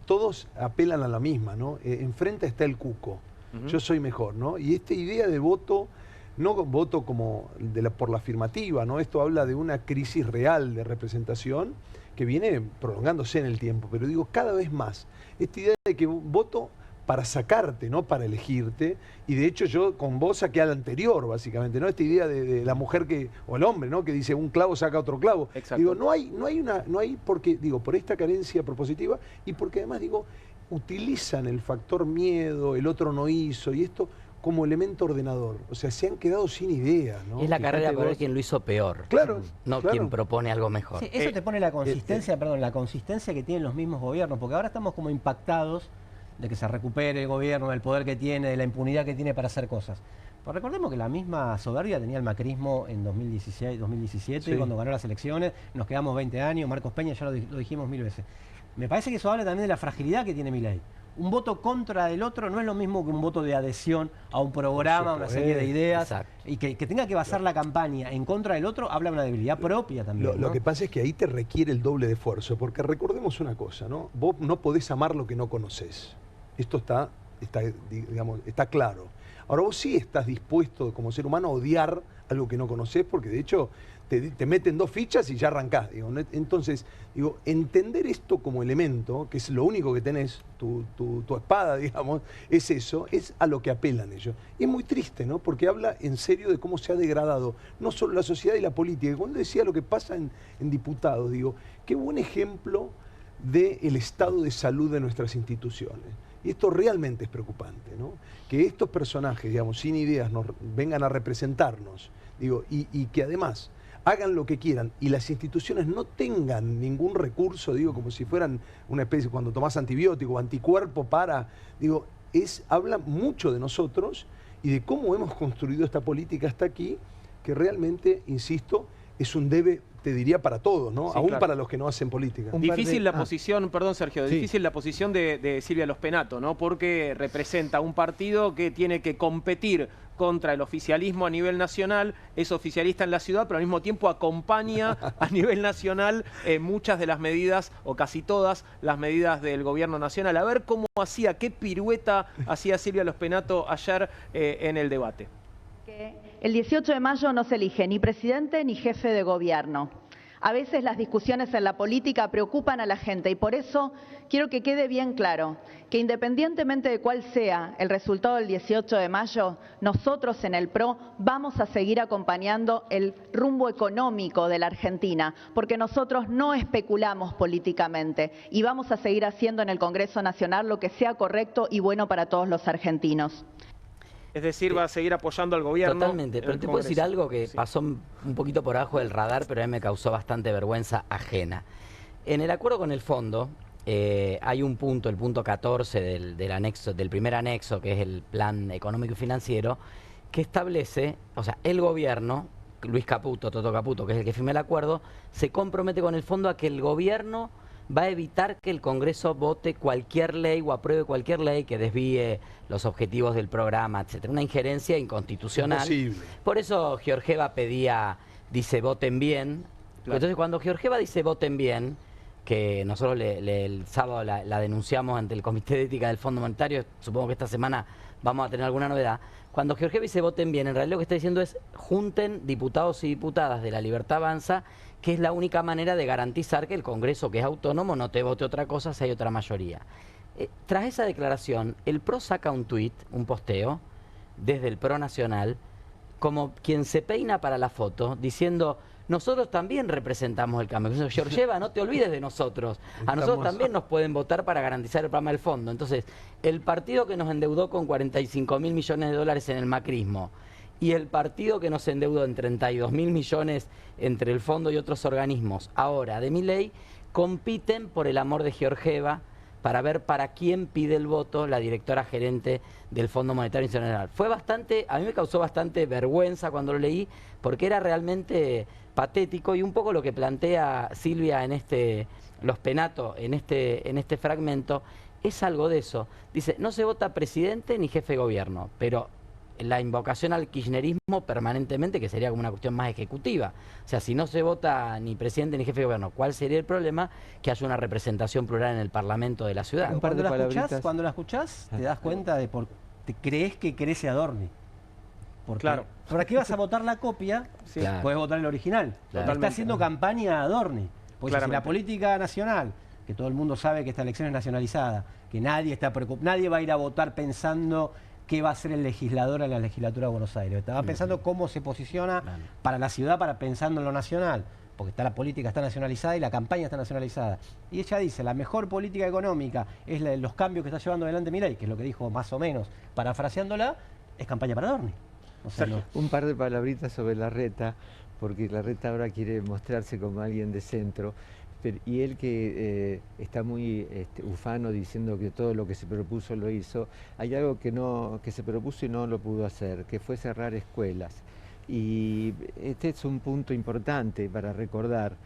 todos apelan a la misma, ¿no? Enfrente está el cuco. Yo soy mejor, ¿no? Y esta idea de voto, no voto como por la afirmativa, ¿no? Esto habla de una crisis real de representación que viene prolongándose en el tiempo, pero digo, cada vez más. Esta idea de que voto para sacarte, no para elegirte, y de hecho yo con vos saqué al anterior, básicamente, ¿no? Esta idea de la mujer o el hombre, ¿no? Que dice un clavo saca otro clavo. Exacto. Digo, no hay porque, digo, por esta carencia propositiva y porque además, digo, utilizan el factor miedo, el otro no hizo, y esto como elemento ordenador. O sea, se han quedado sin idea, ¿no? Es la carrera para ver quién lo hizo peor. Claro. No quien propone algo mejor. Sí, eso te pone la consistencia, la consistencia que tienen los mismos gobiernos, porque ahora estamos como impactados de que se recupere el gobierno, del poder que tiene, de la impunidad que tiene para hacer cosas. Pues recordemos que la misma soberbia tenía el macrismo en 2017, cuando ganó las elecciones, nos quedamos 20 años, Marcos Peña ya lo dijimos 1000 veces. Me parece que eso habla también de la fragilidad que tiene Milei. Un voto contra del otro no es lo mismo que un voto de adhesión a un programa, a una serie de ideas. Exacto. Y que tenga que basar la campaña en contra del otro, habla de una debilidad propia también. Lo que pasa es que ahí te requiere el doble de esfuerzo, porque recordemos una cosa, ¿no? Vos no podés amar lo que no conocés. Esto está claro. Ahora vos sí estás dispuesto como ser humano a odiar algo que no conocés, porque de hecho te meten 2 fichas y ya arrancás. Entonces, entender esto como elemento, que es lo único que tenés, tu espada, digamos, es eso, es a lo que apelan ellos. Y es muy triste, ¿no? Porque habla en serio de cómo se ha degradado no solo la sociedad y la política. Y cuando decía lo que pasa en diputados, digo, qué buen ejemplo del estado de salud de nuestras instituciones. Y esto realmente es preocupante, ¿no? Que estos personajes, digamos, sin ideas, vengan a representarnos, y que además hagan lo que quieran y las instituciones no tengan ningún recurso, como si fueran una especie, cuando tomás antibiótico, anticuerpo habla mucho de nosotros y de cómo hemos construido esta política hasta aquí, que realmente, insisto, es un debe, te diría, para todos, ¿no? Sí, aún claro. para los que no hacen política. Difícil la posición, perdón Sergio, difícil la posición de Silvia Lospenato, ¿no? Porque representa un partido que tiene que competir contra el oficialismo a nivel nacional, es oficialista en la ciudad, pero al mismo tiempo acompaña a nivel nacional muchas de las medidas, o casi todas las medidas del gobierno nacional. A ver cómo qué pirueta hacía Silvia Lospenato ayer en el debate. El 18 de mayo no se elige ni presidente ni jefe de gobierno. A veces las discusiones en la política preocupan a la gente y por eso quiero que quede bien claro que independientemente de cuál sea el resultado del 18 de mayo, nosotros en el PRO vamos a seguir acompañando el rumbo económico de la Argentina, porque nosotros no especulamos políticamente y vamos a seguir haciendo en el Congreso Nacional lo que sea correcto y bueno para todos los argentinos. Es decir, va a seguir apoyando al gobierno. Totalmente, pero te puedo decir algo que pasó un poquito por abajo del radar, pero a mí me causó bastante vergüenza ajena. En el acuerdo con el fondo hay un punto, el punto 14 del primer anexo, que es el plan económico y financiero, que establece, o sea, el gobierno, Luis Caputo, Toto Caputo, que es el que firma el acuerdo, se compromete con el fondo a que el gobierno va a evitar que el Congreso vote cualquier ley o apruebe cualquier ley que desvíe los objetivos del programa, etcétera. Una injerencia inconstitucional. Imposible. Por eso Georgieva dice voten bien. Claro. Entonces cuando Georgieva dice voten bien, que nosotros el sábado la denunciamos ante el Comité de Ética del Fondo Monetario, supongo que esta semana vamos a tener alguna novedad. Cuando Georgieva dice voten bien, en realidad lo que está diciendo es junten diputados y diputadas de La Libertad Avanza, que es la única manera de garantizar que el Congreso, que es autónomo, no te vote otra cosa si hay otra mayoría. Tras esa declaración, el PRO saca un tuit, un posteo, desde el PRO Nacional, como quien se peina para la foto, diciendo: nosotros también representamos el cambio. Georgieva, no te olvides de nosotros. A nosotros también nos pueden votar para garantizar el programa del fondo. Entonces, el partido que nos endeudó con 45.000 millones de dólares en el macrismo y el partido que nos endeudó en 32.000 millones entre el fondo y otros organismos, ahora de Milei, compiten por el amor de Georgieva para ver para quién pide el voto la directora gerente del Fondo Monetario Internacional. Fue a mí me causó bastante vergüenza cuando lo leí, porque era realmente patético, y un poco lo que plantea Silvia los Penato en este fragmento es algo de eso. Dice, no se vota presidente ni jefe de gobierno, pero la invocación al kirchnerismo permanentemente, que sería como una cuestión más ejecutiva. O sea, si no se vota ni presidente ni jefe de gobierno, ¿cuál sería el problema? Que haya una representación plural en el Parlamento de la ciudad. Pero cuando la escuchás, te das cuenta de por te crees que crece Adorni. Porque, claro. ¿para qué vas a votar la copia? Sí. Claro. Puedes votar el original. Claro. Está haciendo campaña a Adorni. Porque si la Claramente. política nacional, que todo el mundo sabe que esta elección es nacionalizada, que nadie está preocupado, nadie va a ir a votar pensando qué va a hacer el legislador en la legislatura de Buenos Aires. Estaba pensando cómo se posiciona para la ciudad, pensando en lo nacional, porque la política está nacionalizada y la campaña está nacionalizada. Y ella dice, la mejor política económica es los cambios que está llevando adelante Milei, que es lo que dijo más o menos, parafraseándola, es campaña para Adorni. O sea, Un par de palabritas sobre Larreta, porque Larreta ahora quiere mostrarse como alguien de centro. Y él que está muy ufano diciendo que todo lo que se propuso lo hizo, hay algo que se propuso y no lo pudo hacer, que fue cerrar escuelas. Y este es un punto importante para recordar,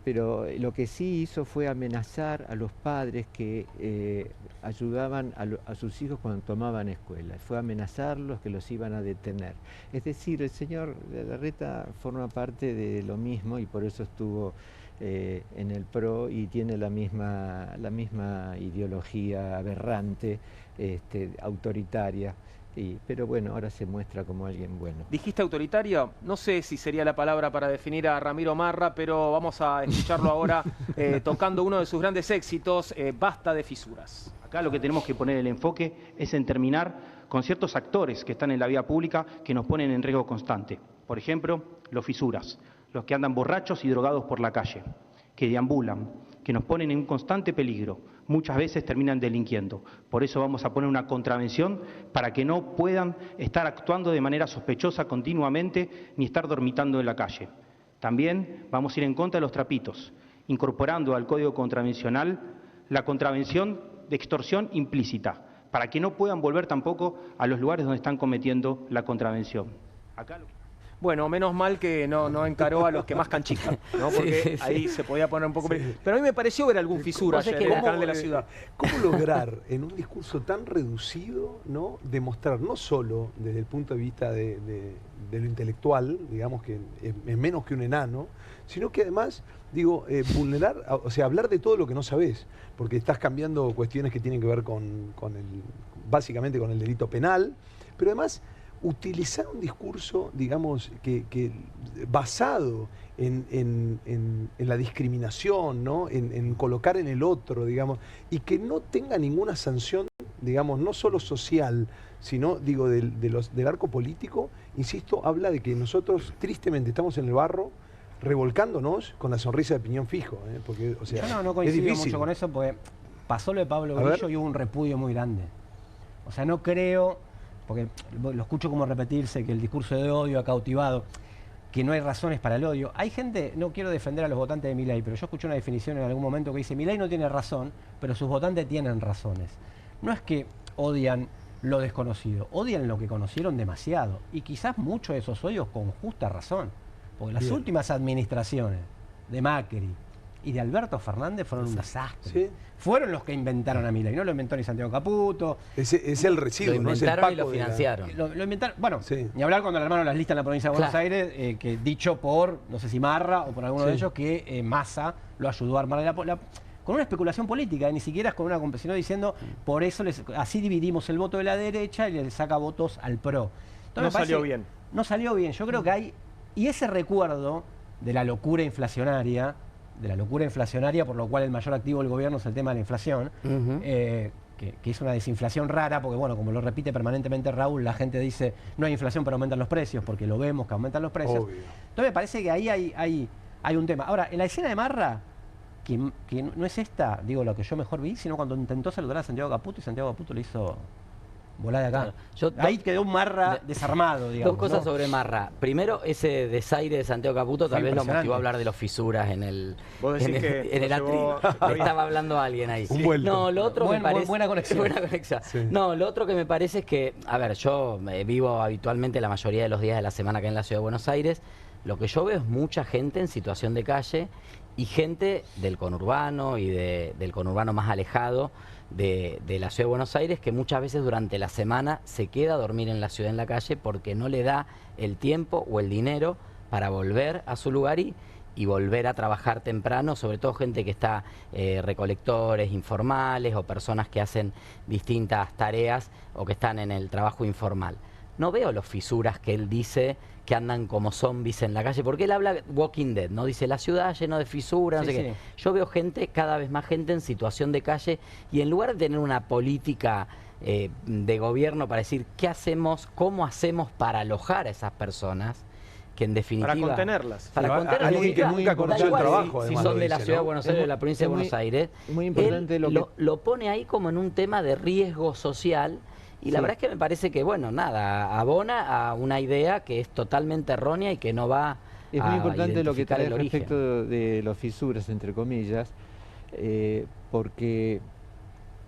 pero lo que sí hizo fue amenazar a los padres que ayudaban a sus hijos cuando tomaban escuela. Fue amenazarlos que los iban a detener. Es decir, el señor Larreta forma parte de lo mismo y por eso estuvo en el PRO y tiene la misma ideología aberrante, autoritaria. Pero bueno, ahora se muestra como alguien bueno. Dijiste autoritario, no sé si sería la palabra para definir a Ramiro Marra, pero vamos a escucharlo ahora tocando uno de sus grandes éxitos, Basta de fisuras. Acá lo que tenemos que poner el enfoque es en terminar con ciertos actores que están en la vía pública que nos ponen en riesgo constante. Por ejemplo, los fisuras, los que andan borrachos y drogados por la calle, que deambulan, que nos ponen en un constante peligro. Muchas veces terminan delinquiendo. Por eso vamos a poner una contravención para que no puedan estar actuando de manera sospechosa continuamente ni estar dormitando en la calle. También vamos a ir en contra de los trapitos, incorporando al Código Contravencional la contravención de extorsión implícita, para que no puedan volver tampoco a los lugares donde están cometiendo la contravención. Acá Bueno, menos mal que no encaró a los que más canchican, ¿no? Porque ahí se podía poner un poco... Pero a mí me pareció ver algún fisura ayer en el canal de la ciudad. ¿Cómo lograr en un discurso tan reducido, ¿no?, demostrar no solo desde el punto de vista de lo intelectual, digamos que es menos que un enano, sino que además, vulnerar, o sea, hablar de todo lo que no sabés, porque estás cambiando cuestiones que tienen que ver básicamente con el delito penal, pero además utilizar un discurso, digamos, que basado en la discriminación, ¿no?, en colocar en el otro, digamos, y que no tenga ninguna sanción, digamos, no solo social, sino, del arco político. Insisto, habla de que nosotros tristemente estamos en el barro, revolcándonos con la sonrisa de piñón fijo, porque, o sea, yo no es coincido difícil. mucho con eso, porque pasó lo de Pablo Grillo y hubo un repudio muy grande. O sea, no creo, porque lo escucho como repetirse, que el discurso de odio ha cautivado, que no hay razones para el odio. Hay gente, no quiero defender a los votantes de Milei, pero yo escuché una definición en algún momento que dice, Milei no tiene razón, pero sus votantes tienen razones. No es que odian lo desconocido, odian lo que conocieron demasiado, y quizás muchos de esos odios con justa razón, porque las últimas administraciones de Macri y de Alberto Fernández fueron un desastre. ¿Sí? Fueron los que inventaron a Milei, no lo inventó ni Santiago Caputo. Es el residuo, Lo no es el inventaron y Paco lo de la- financiaron. Lo inventaron, bueno, Sí. ni hablar cuando el hermano las listas en la provincia de Buenos Claro. Aires, que dicho por, no sé si Marra o por alguno de Sí. ellos, que Massa lo ayudó a armar con una especulación política, ni siquiera es con una sino diciendo, por eso así dividimos el voto de la derecha y le saca votos al PRO. Entonces, No me parece- salió bien. No salió bien, yo creo que hay, y ese recuerdo de la locura inflacionaria, por lo cual el mayor activo del gobierno es el tema de la inflación, Ujú. que es una desinflación rara, porque bueno, como lo repite permanentemente Raúl, la gente dice, no hay inflación pero aumentan los precios, porque lo vemos que aumentan los precios. Obvio. Entonces me parece que ahí hay un tema. Ahora, en la escena de Marra, que no es esta, digo, lo que yo mejor vi, sino cuando intentó saludar a Santiago Caputo y Santiago Caputo le hizo volar de acá. Yo- Ahí quedó un Marra desarmado, digamos. Dos cosas ¿no? sobre Marra. Primero, ese desaire de Santiago Caputo Fue tal vez lo impresionante. motivó a hablar de los fisuras en el, Vos decís que en el lo llevó atril. a- Le estaba hablando alguien ahí. Un vuelto. No, lo otro me parece... Buena conexión. Buena conexión. Sí. No, lo otro que me parece es que, a ver, yo vivo habitualmente la mayoría de los días de la semana acá en la Ciudad de Buenos Aires. Lo que yo veo es mucha gente en situación de calle y gente del conurbano y del conurbano más alejado de la Ciudad de Buenos Aires que muchas veces durante la semana se queda a dormir en la ciudad, en la calle, porque no le da el tiempo o el dinero para volver a su lugar y volver a trabajar temprano, sobre todo gente que está recolectores informales o personas que hacen distintas tareas o que están en el trabajo informal. No veo los fisuras que él dice que andan como zombies en la calle, porque él habla Walking Dead, ¿no? Dice la ciudad llena de fisuras, no Sí, sé qué. sí. Yo veo gente, cada vez más gente en situación de calle y en lugar de tener una política de gobierno para decir qué hacemos, cómo hacemos para alojar a esas personas, que en definitiva... Para contenerlas. Para Pero contenerlas, alguien que da nunca conoció igual el trabajo, si además, son lo de la dice, Ciudad ¿no? de Buenos Aires, de la provincia de Es muy- Buenos Aires. muy importante Él lo que- lo pone ahí como en un tema de riesgo social. Y la Sí. verdad es que me parece que, bueno, nada, abona a una idea que es totalmente errónea y que no va Es a muy importante lo que identificar trae el origen. respecto de los fisuras, entre comillas, porque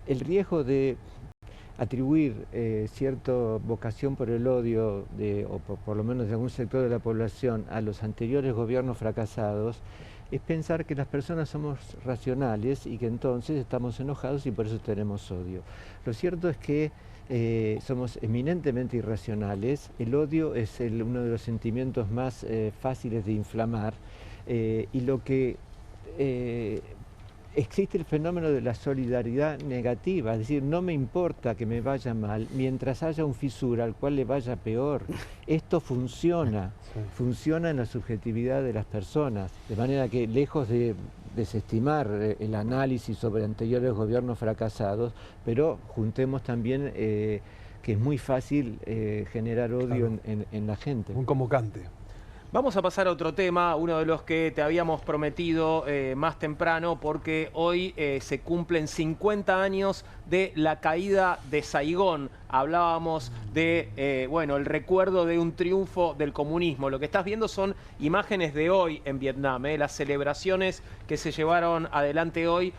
el riesgo de atribuir cierta vocación por el odio, o por lo menos de algún sector de la población, a los anteriores gobiernos fracasados, es pensar que las personas somos racionales y que entonces estamos enojados y por eso tenemos odio. Lo cierto es que somos eminentemente irracionales. El odio es uno de los sentimientos más fáciles de inflamar y lo que existe el fenómeno de la solidaridad negativa, es decir, no me importa que me vaya mal mientras haya un fisura al cual le vaya peor. Esto funciona, funciona en la subjetividad de las personas, de manera que lejos de desestimar el análisis sobre anteriores gobiernos fracasados, pero juntemos también que es muy fácil generar odio Claro. en la gente. Un convocante. Vamos a pasar a otro tema, uno de los que te habíamos prometido más temprano, porque hoy se cumplen 50 años de la caída de Saigón. Hablábamos de, bueno, el recuerdo de un triunfo del comunismo. Lo que estás viendo son imágenes de hoy en Vietnam, las celebraciones que se llevaron adelante hoy,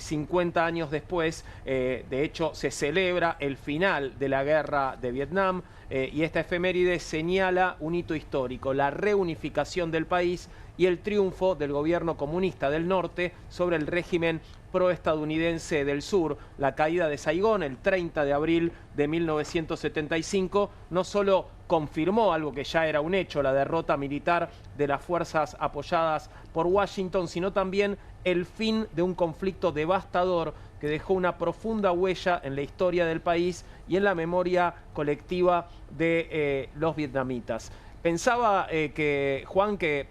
50 años después. De hecho, se celebra el final de la guerra de Vietnam. Y esta efeméride señala un hito histórico, la reunificación del país y el triunfo del gobierno comunista del norte sobre el régimen proestadounidense del sur. La caída de Saigón el 30 de abril de 1975 no solo confirmó algo que ya era un hecho, la derrota militar de las fuerzas apoyadas por Washington, sino también el fin de un conflicto devastador que dejó una profunda huella en la historia del país y en la memoria colectiva de los vietnamitas. Pensaba que, Juan, que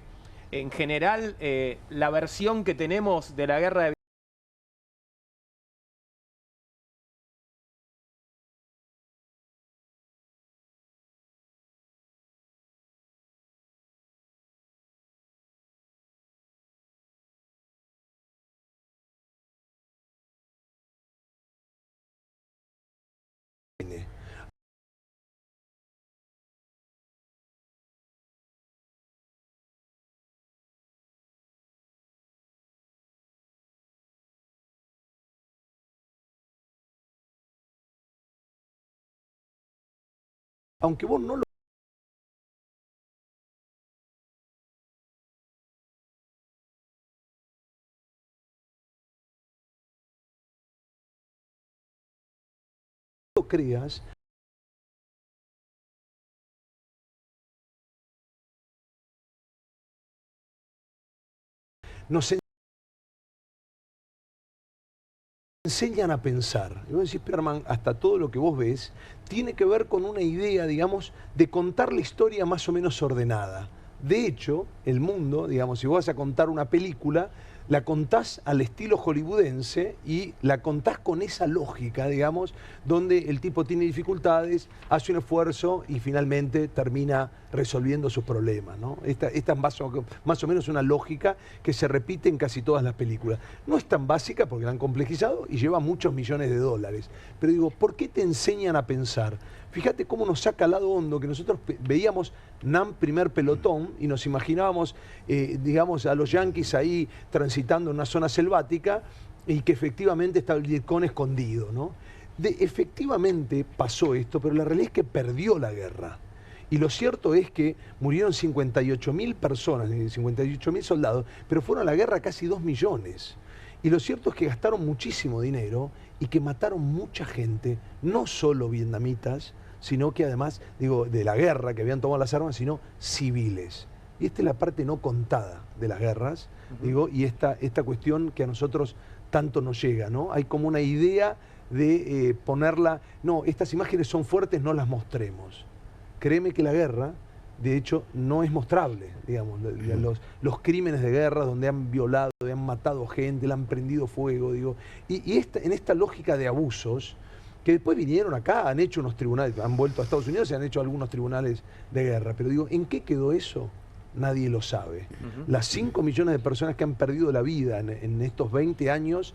en general la versión que tenemos de la guerra de Aunque vos no lo creas, nos enseñan a pensar. Y vos decís, Perman, hasta todo lo que vos ves tiene que ver con una idea, digamos, de contar la historia más o menos ordenada. De hecho, el mundo, digamos, si vos vas a contar una película, la contás al estilo hollywoodense y la contás con esa lógica, digamos, donde el tipo tiene dificultades, hace un esfuerzo y finalmente termina resolviendo sus problemas, ¿no? Esta es más o menos una lógica que se repite en casi todas las películas. No es tan básica porque la han complejizado y lleva muchos millones de dólares. Pero digo, ¿por qué te enseñan a pensar? Fíjate cómo nos saca al lado hondo que nosotros veíamos NAM primer pelotón y nos imaginábamos, digamos, a los yanquis ahí transitando en una zona selvática y que efectivamente estaba el Vietcong escondido, ¿no? Efectivamente pasó esto, pero la realidad es que perdió la guerra. Y lo cierto es que murieron 58.000 personas, 58.000 soldados, pero fueron a la guerra casi 2 millones. Y lo cierto es que gastaron muchísimo dinero y que mataron mucha gente, no solo vietnamitas, sino que además, digo, de la guerra, que habían tomado las armas, sino civiles. Y esta es la parte no contada de las guerras, digo, y esta cuestión que a nosotros tanto nos llega, ¿no? Hay como una idea de ponerla, no, estas imágenes son fuertes, no las mostremos. Créeme que la guerra, de hecho, no es mostrable, digamos, los crímenes de guerra donde han violado, han matado gente, le han prendido fuego, digo, y en esta lógica de abusos, que después vinieron acá, han hecho unos tribunales, han vuelto a Estados Unidos y han hecho algunos tribunales de guerra, pero digo, ¿en qué quedó eso? Nadie lo sabe. Las 5 millones de personas que han perdido la vida en estos 20 años,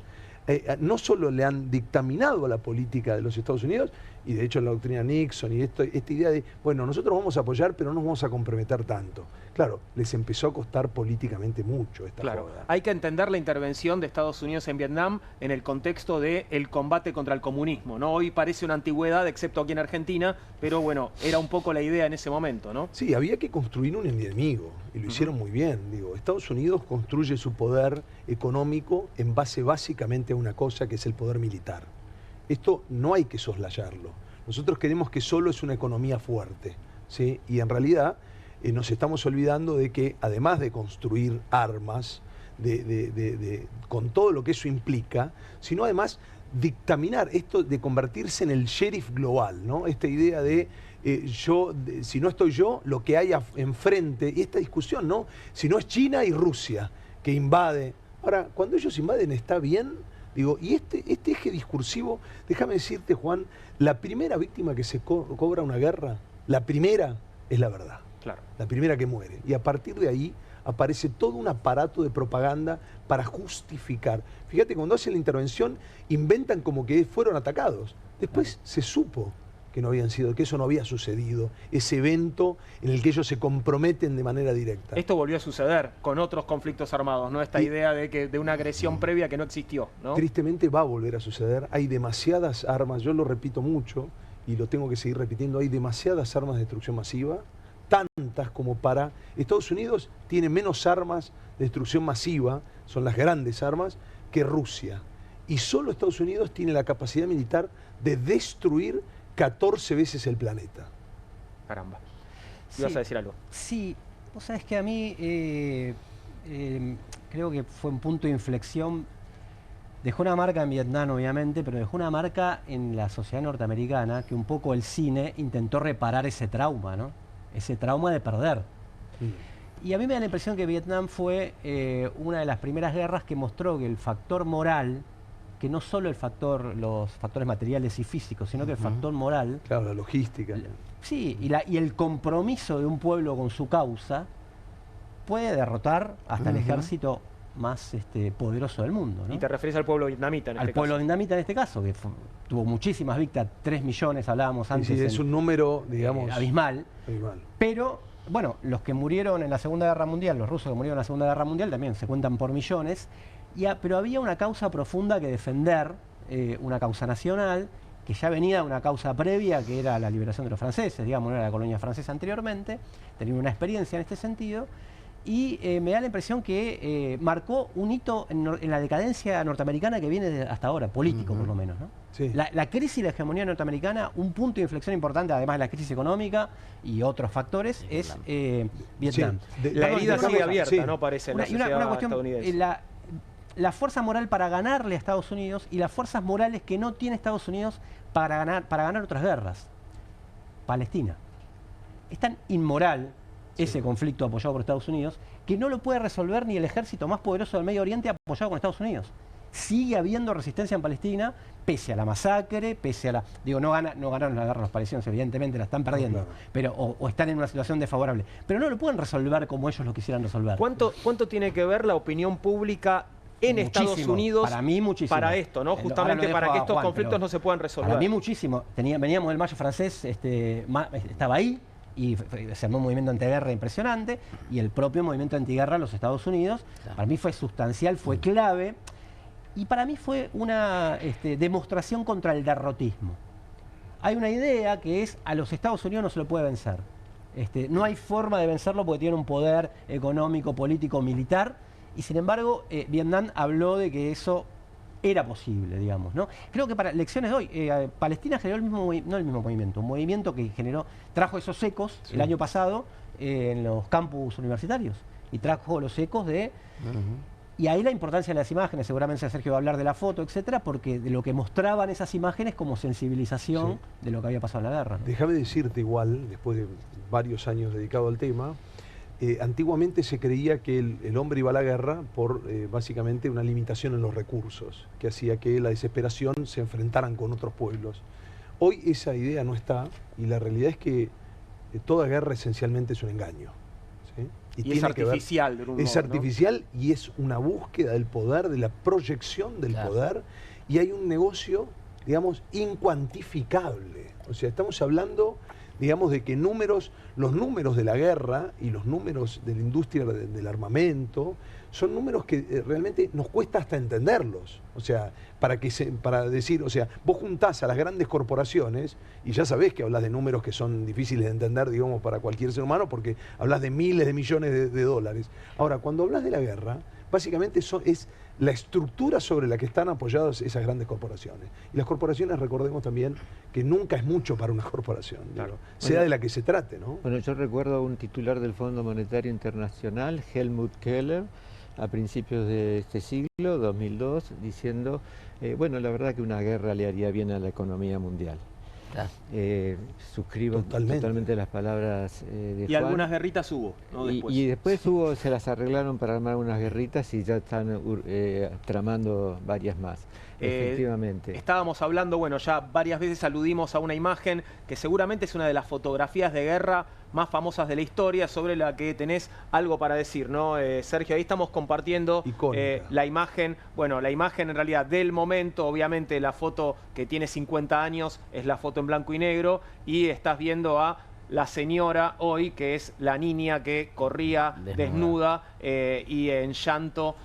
no solo le han dictaminado a la política de los Estados Unidos, y de hecho la doctrina Nixon y esta idea de, bueno, nosotros vamos a apoyar, pero no nos vamos a comprometer tanto. Claro, les empezó a costar políticamente mucho esta joda. Hay que entender la intervención de Estados Unidos en Vietnam en el contexto del combate contra el comunismo, ¿no? Hoy parece una antigüedad, excepto aquí en Argentina, pero bueno, era un poco la idea en ese momento, ¿no? Sí, había que construir un enemigo, y lo hicieron muy bien. Digo, Estados Unidos construye su poder económico en base básicamente a una cosa que es el poder militar. Esto no hay que soslayarlo. Nosotros queremos que solo es una economía fuerte, ¿sí? Y en realidad nos estamos olvidando de que además de construir armas, con todo lo que eso implica, sino además dictaminar esto de convertirse en el sheriff global, ¿no? Esta idea de si no estoy yo, lo que hay enfrente, y esta discusión, ¿no? Si no es China y Rusia que invade. Ahora, cuando ellos invaden está bien. Digo, y este eje discursivo, déjame decirte, Juan, la primera víctima que se cobra una guerra, la primera es la verdad. Claro. La primera que muere. Y a partir de ahí aparece todo un aparato de propaganda para justificar. Fíjate, cuando hacen la intervención, inventan como que fueron atacados. Después se supo que no habían sido, que eso no había sucedido, ese evento en el que ellos se comprometen de manera directa. Esto volvió a suceder con otros conflictos armados, ¿no? Esta idea de una agresión previa que no existió, ¿no? Tristemente va a volver a suceder. Hay demasiadas armas, yo lo repito mucho y lo tengo que seguir repitiendo, hay demasiadas armas de destrucción masiva, tantas como para... Estados Unidos tiene menos armas de destrucción masiva, son las grandes armas, que Rusia. Y solo Estados Unidos tiene la capacidad militar de destruir 14 veces el planeta. Caramba. ¿Ibas a decir algo? Sí, vos sabés que a mí creo que fue un punto de inflexión. Dejó una marca en Vietnam, obviamente, pero dejó una marca en la sociedad norteamericana que un poco el cine intentó reparar ese trauma, ¿no? Ese trauma de perder. Y a mí me da la impresión que Vietnam fue una de las primeras guerras que mostró que el factor moral, que no solo los factores materiales y físicos, sino que el factor moral... Claro, la logística. Sí, y el compromiso de un pueblo con su causa puede derrotar hasta el ejército más poderoso del mundo, ¿no? Y te refieres al pueblo vietnamita en este caso. Al pueblo vietnamita en este caso, que tuvo muchísimas víctimas, 3 millones hablábamos antes. Sí, es un número, digamos... abismal. Pero, bueno, los que murieron en la Segunda Guerra Mundial, los rusos que murieron en la Segunda Guerra Mundial también se cuentan por millones. Pero había una causa profunda que defender, una causa nacional, que ya venía de una causa previa, que era la liberación de los franceses, digamos, no era la colonia francesa anteriormente, tenía una experiencia en este sentido, y me da la impresión que marcó un hito en la decadencia norteamericana que viene hasta ahora, político por lo menos, ¿no? Sí. La crisis y la hegemonía norteamericana, un punto de inflexión importante, además de la crisis económica y otros factores, es Vietnam. Sí. La herida sigue abierta, sí. ¿no? Parece en la sociedad una cuestión, estadounidense. la fuerza moral para ganarle a Estados Unidos y las fuerzas morales que no tiene Estados Unidos para ganar otras guerras. Palestina. Es tan inmoral ese conflicto apoyado por Estados Unidos que no lo puede resolver ni el ejército más poderoso del Medio Oriente apoyado con Estados Unidos. Sigue habiendo resistencia en Palestina, pese a la masacre, pese a la... Digo, no ganaron la guerra los palestinos, evidentemente la están perdiendo, claro. pero o están en una situación desfavorable. Pero no lo pueden resolver como ellos lo quisieran resolver. ¿Cuánto tiene que ver la opinión pública en Estados Unidos para mí muchísimo. Para esto, ¿no? Justamente para que estos conflictos no se puedan resolver? Para mí muchísimo. Veníamos del Mayo francés, estaba ahí, y se armó un movimiento antiguerra impresionante, y el propio movimiento antiguerra en los Estados Unidos, claro. Para mí fue sustancial, fue clave, y para mí fue una demostración contra el derrotismo. Hay una idea que es, a los Estados Unidos no se lo puede vencer. No hay forma de vencerlo porque tiene un poder económico, político, militar, y sin embargo Vietnam habló de que eso era posible, digamos, ¿no? Creo que para lecciones de hoy, Palestina generó no el mismo movimiento, un movimiento que trajo esos ecos el año pasado en los campus universitarios, y trajo los ecos de... Y ahí la importancia de las imágenes, seguramente Sergio va a hablar de la foto, etcétera, porque de lo que mostraban esas imágenes como sensibilización de lo que había pasado en la guerra, ¿no? Déjame decirte igual, después de varios años dedicado al tema, antiguamente se creía que el hombre iba a la guerra por básicamente una limitación en los recursos, que hacía que la desesperación se enfrentaran con otros pueblos. Hoy esa idea no está, y la realidad es que toda guerra esencialmente es un engaño. ¿Sí? Y es artificial, de un modo, es artificial, ¿no? Y es una búsqueda del poder, de la proyección del poder, y hay un negocio, digamos, incuantificable. O sea, estamos hablando, digamos, de que los números de la guerra y los números de la industria del armamento son números que realmente nos cuesta hasta entenderlos. O sea, para decir, o sea, vos juntás a las grandes corporaciones y ya sabés que hablas de números que son difíciles de entender, digamos, para cualquier ser humano, porque hablas de miles de millones de dólares. Ahora, cuando hablas de la guerra, básicamente es la estructura sobre la que están apoyadas esas grandes corporaciones. Y las corporaciones, recordemos también que nunca es mucho para una corporación, digo, sea de la que se trate, ¿no? Bueno, yo recuerdo a un titular del Fondo Monetario Internacional, Helmut Keller, a principios de este siglo, 2002, diciendo, bueno, la verdad que una guerra le haría bien a la economía mundial. Suscribo totalmente las palabras de Juan. Y algunas guerritas hubo, ¿no? Y después se las arreglaron para armar unas guerritas y ya están tramando varias más. Efectivamente. Estábamos hablando, bueno, ya varias veces aludimos a una imagen que seguramente es una de las fotografías de guerra más famosas de la historia, sobre la que tenés algo para decir, ¿no? Sergio, ahí estamos compartiendo la imagen, bueno, la imagen en realidad del momento, obviamente la foto que tiene 50 años es la foto en blanco y negro, y estás viendo a la señora hoy, que es la niña que corría desnuda y en llanto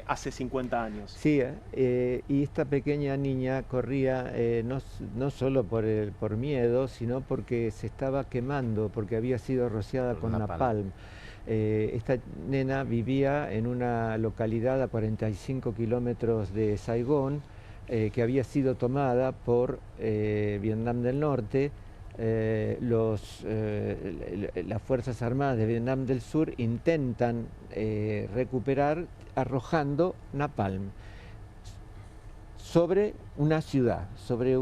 hace 50 años. Sí, y esta pequeña niña corría no solo por miedo, sino porque se estaba quemando, porque había sido rociada con napalm. Esta nena vivía en una localidad a 45 kilómetros de Saigón, que había sido tomada por Vietnam del Norte. Las Fuerzas Armadas de Vietnam del Sur intentan recuperar arrojando napalm sobre una ciudad, sobre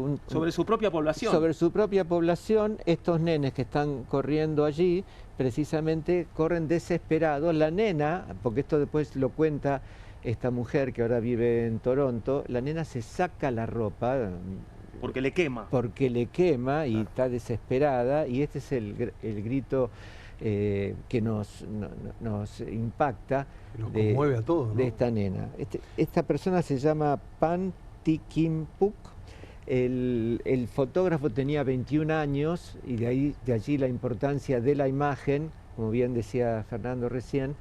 su propia población. Sobre su propia población. Estos nenes que están corriendo allí, precisamente corren desesperados. La nena, porque esto después lo cuenta esta mujer que ahora vive en Toronto, la nena se saca la ropa, porque le quema. Porque le quema y está desesperada, y este es el grito que nos impacta, nos conmueve a todos, ¿no? De esta nena. Esta persona se llama Pan Thi Kim Phuc. El fotógrafo tenía 21 años, y de allí la importancia de la imagen, como bien decía Fernando recién,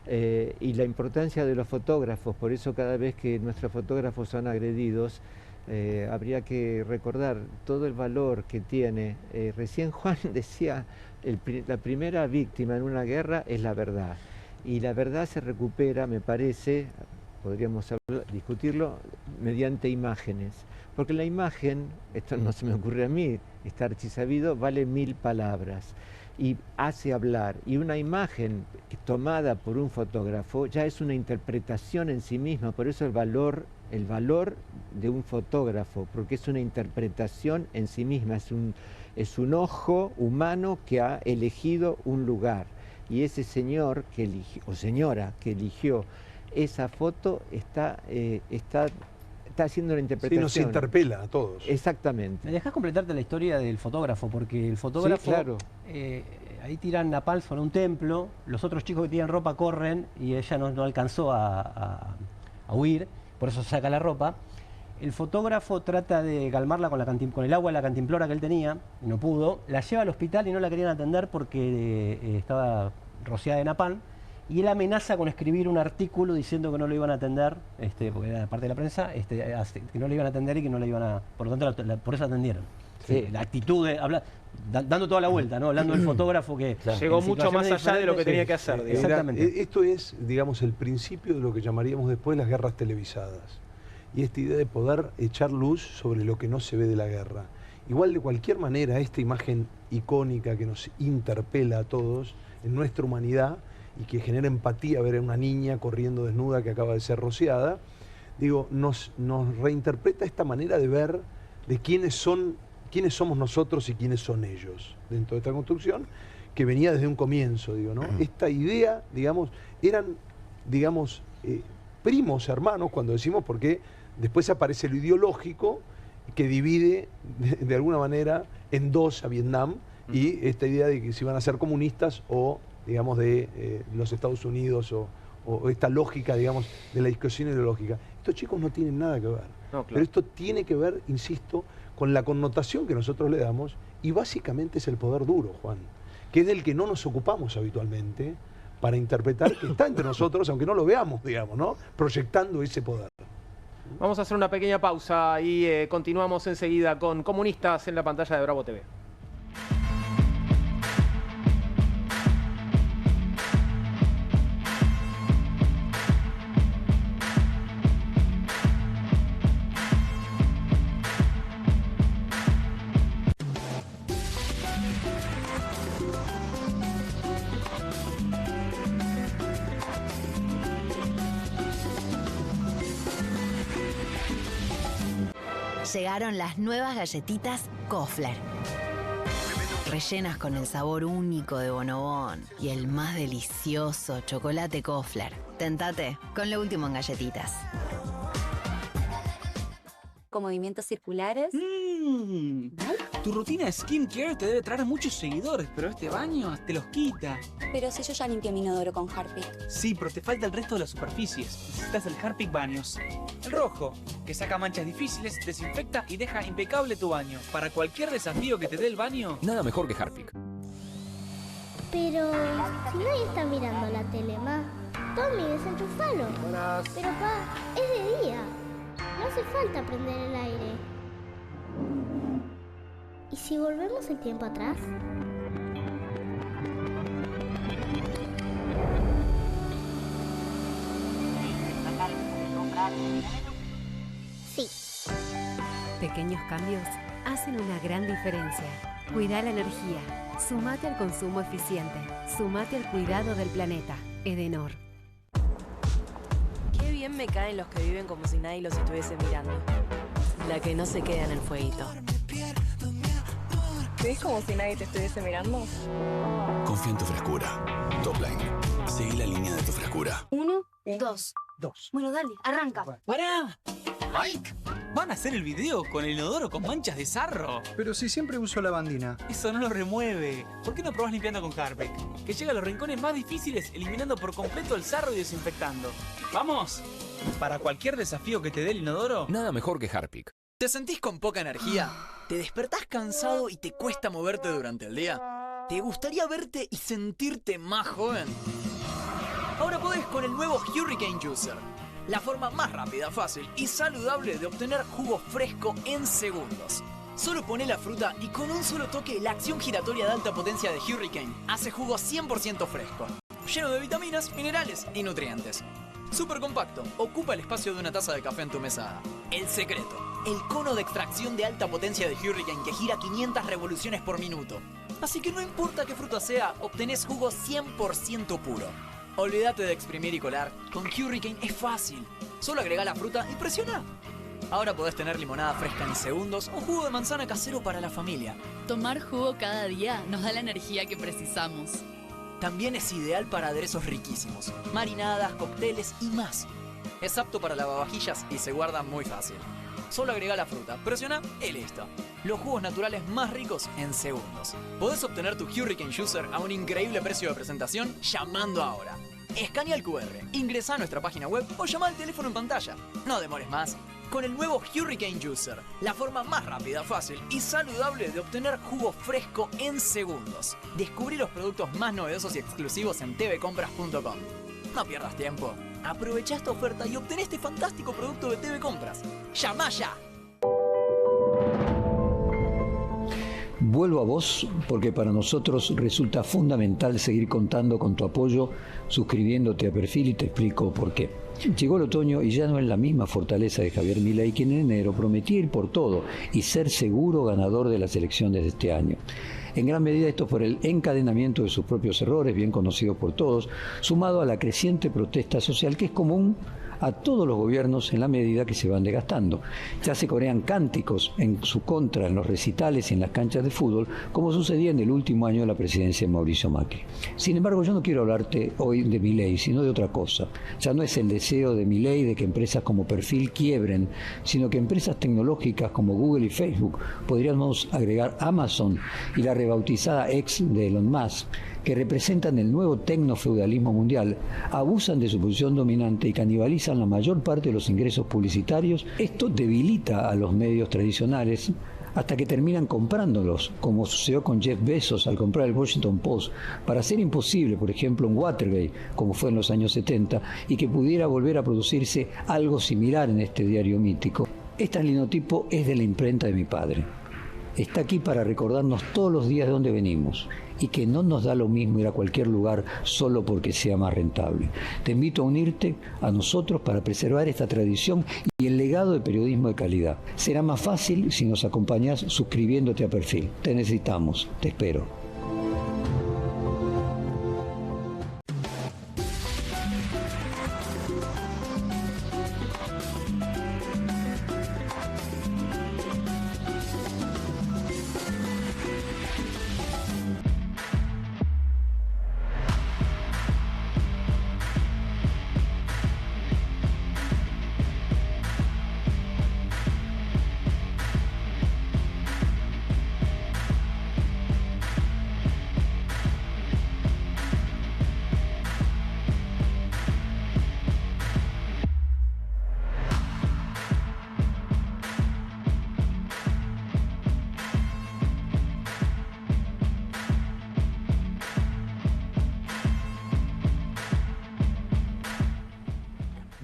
y la importancia de los fotógrafos. Por eso cada vez que nuestros fotógrafos son agredidos, habría que recordar todo el valor que tiene. Recién Juan decía, la primera víctima en una guerra es la verdad, y la verdad se recupera, me parece, podríamos discutirlo mediante imágenes. Porque la imagen, esto no se me ocurre a mí, está archisabido, vale 1000 palabras y hace hablar. Y una imagen tomada por un fotógrafo ya es una interpretación en sí misma, por eso el valor de un fotógrafo, porque es una interpretación en sí misma, es un ojo humano que ha elegido un lugar. Y ese señor que eligió, o señora que eligió esa foto está haciendo la interpretación. Sí, nos interpela a todos. Exactamente. ¿Me dejás completarte la historia del fotógrafo? Porque el fotógrafo, sí, claro. Ahí tiran napalm sobre un templo, los otros chicos que tiran ropa corren y ella no alcanzó a huir, por eso saca la ropa. El fotógrafo trata de calmarla con el agua de la cantimplora que él tenía, y no pudo. La lleva al hospital y no la querían atender porque estaba rociada de napalm. Y él amenaza con escribir un artículo diciendo que no lo iban a atender, porque era parte de la prensa, que no le iban a atender y que no le iban a... Por lo tanto, por eso atendieron. Sí. La actitud de hablar, dando toda la vuelta, ¿no? Hablando del fotógrafo que... Claro. Llegó mucho más allá de lo que tenía que hacer. Exactamente. Esto es, digamos, el principio de lo que llamaríamos después las guerras televisadas. Y esta idea de poder echar luz sobre lo que no se ve de la guerra. Igual, de cualquier manera, esta imagen icónica que nos interpela a todos en nuestra humanidad y que genera empatía ver a una niña corriendo desnuda que acaba de ser rociada, digo, nos reinterpreta esta manera de ver de quiénes somos nosotros y quiénes son ellos dentro de esta construcción, que venía desde un comienzo, digo, ¿no? Esta idea, digamos, eran, digamos, primos hermanos, cuando decimos, porque después aparece lo ideológico que divide de alguna manera en dos a Vietnam, y esta idea de que se iban a ser comunistas o, digamos, de los Estados Unidos, o esta lógica, digamos, de la discusión ideológica. Estos chicos no tienen nada que ver. No, claro. Pero esto tiene que ver, insisto, con la connotación que nosotros le damos, y básicamente es el poder duro, Juan, que es del que no nos ocupamos habitualmente para interpretar, que está entre nosotros, aunque no lo veamos, digamos, ¿no? Proyectando ese poder. Vamos a hacer una pequeña pausa y continuamos enseguida con Comunistas en la pantalla de Bravo TV. Llegaron las nuevas galletitas Kofler. Rellenas con el sabor único de Bonobón y el más delicioso chocolate Kofler. Tentate con lo último en galletitas. Con movimientos circulares. Tu rutina de skincare te debe traer muchos seguidores, pero este baño te los quita. Pero si yo ya limpié mi inodoro con Harpic. Sí, pero te falta el resto de las superficies. Necesitas el Harpic Baños. El rojo, que saca manchas difíciles, desinfecta y deja impecable tu baño. Para cualquier desafío que te dé el baño. Nada mejor que Harpic. Pero si nadie está mirando la tele, ma. Tommy, desenchufalo. Buenas. Pero pa, es de día. No hace falta prender el aire. ¿Y si volvemos el tiempo atrás? Sí. Pequeños cambios hacen una gran diferencia. Cuida la energía. Sumate al consumo eficiente. Sumate al cuidado del planeta. Edenor. Qué bien me caen los que viven como si nadie los estuviese mirando. La que no se queda en el fueguito. ¿Ves como si nadie te estuviese mirando? Confía en tu frescura. Topline. Seguí la línea de tu frescura. 1, 2. Bueno, dale, arranca. ¡Pará! ¡Mike! ¿Van a hacer el video con el inodoro con manchas de sarro? Pero si siempre uso lavandina. Eso no lo remueve. ¿Por qué no probás limpiando con Harpic? Que llega a los rincones más difíciles, eliminando por completo el sarro y desinfectando. ¡Vamos! Para cualquier desafío que te dé el inodoro, nada mejor que Harpic. ¿Te sentís con poca energía? ¿Te despertás cansado y te cuesta moverte durante el día? ¿Te gustaría verte y sentirte más joven? Ahora podés con el nuevo Hurricane Juicer. La forma más rápida, fácil y saludable de obtener jugo fresco en segundos. Solo poné la fruta y con un solo toque la acción giratoria de alta potencia de Hurricane hace jugo 100% fresco, lleno de vitaminas, minerales y nutrientes. Súper compacto, ocupa el espacio de una taza de café en tu mesada. El secreto, el cono de extracción de alta potencia de Hurricane que gira 500 revoluciones por minuto. Así que no importa qué fruta sea, obtenés jugo 100% puro. Olvídate de exprimir y colar, con Hurricane es fácil. Solo agrega la fruta y presiona. Ahora podés tener limonada fresca en segundos o jugo de manzana casero para la familia. Tomar jugo cada día nos da la energía que precisamos. También es ideal para aderezos riquísimos, marinadas, cócteles y más. Es apto para lavavajillas y se guarda muy fácil. Solo agrega la fruta, presiona y listo. Los jugos naturales más ricos en segundos. Podés obtener tu Hurricane Juicer a un increíble precio de presentación llamando ahora. Escanea el QR, ingresa a nuestra página web o llama al teléfono en pantalla. No demores más. Con el nuevo Hurricane Juicer, la forma más rápida, fácil y saludable de obtener jugo fresco en segundos. Descubrí los productos más novedosos y exclusivos en tvcompras.com. No pierdas tiempo. Aprovecha esta oferta y obtén este fantástico producto de TV Compras. ¡Llama ya! Vuelvo a vos porque para nosotros resulta fundamental seguir contando con tu apoyo, suscribiéndote a Perfil y te explico por qué. Llegó el otoño y ya no es la misma fortaleza de Javier Milei, quien en enero prometía ir por todo y ser seguro ganador de las elecciones de este año. En gran medida esto por el encadenamiento de sus propios errores, bien conocidos por todos, sumado a la creciente protesta social que es común a todos los gobiernos en la medida que se van desgastando. Ya se corean cánticos en su contra en los recitales y en las canchas de fútbol, como sucedía en el último año de la presidencia de Mauricio Macri. Sin embargo, yo no quiero hablarte hoy de Milei, sino de otra cosa. Ya no es el deseo de Milei de que empresas como Perfil quiebren, sino que empresas tecnológicas como Google y Facebook, podríamos agregar Amazon y la rebautizada X de Elon Musk, que representan el nuevo tecnofeudalismo mundial, abusan de su posición dominante y canibalizan la mayor parte de los ingresos publicitarios. Esto debilita a los medios tradicionales hasta que terminan comprándolos, como sucedió con Jeff Bezos al comprar el Washington Post, para hacer imposible, por ejemplo, un Watergate, como fue en los años 70, y que pudiera volver a producirse algo similar en este diario mítico. Este linotipo es de la imprenta de mi padre. Está aquí para recordarnos todos los días de dónde venimos y que no nos da lo mismo ir a cualquier lugar solo porque sea más rentable. Te invito a unirte a nosotros para preservar esta tradición y el legado de periodismo de calidad. Será más fácil si nos acompañás suscribiéndote a Perfil. Te necesitamos. Te espero.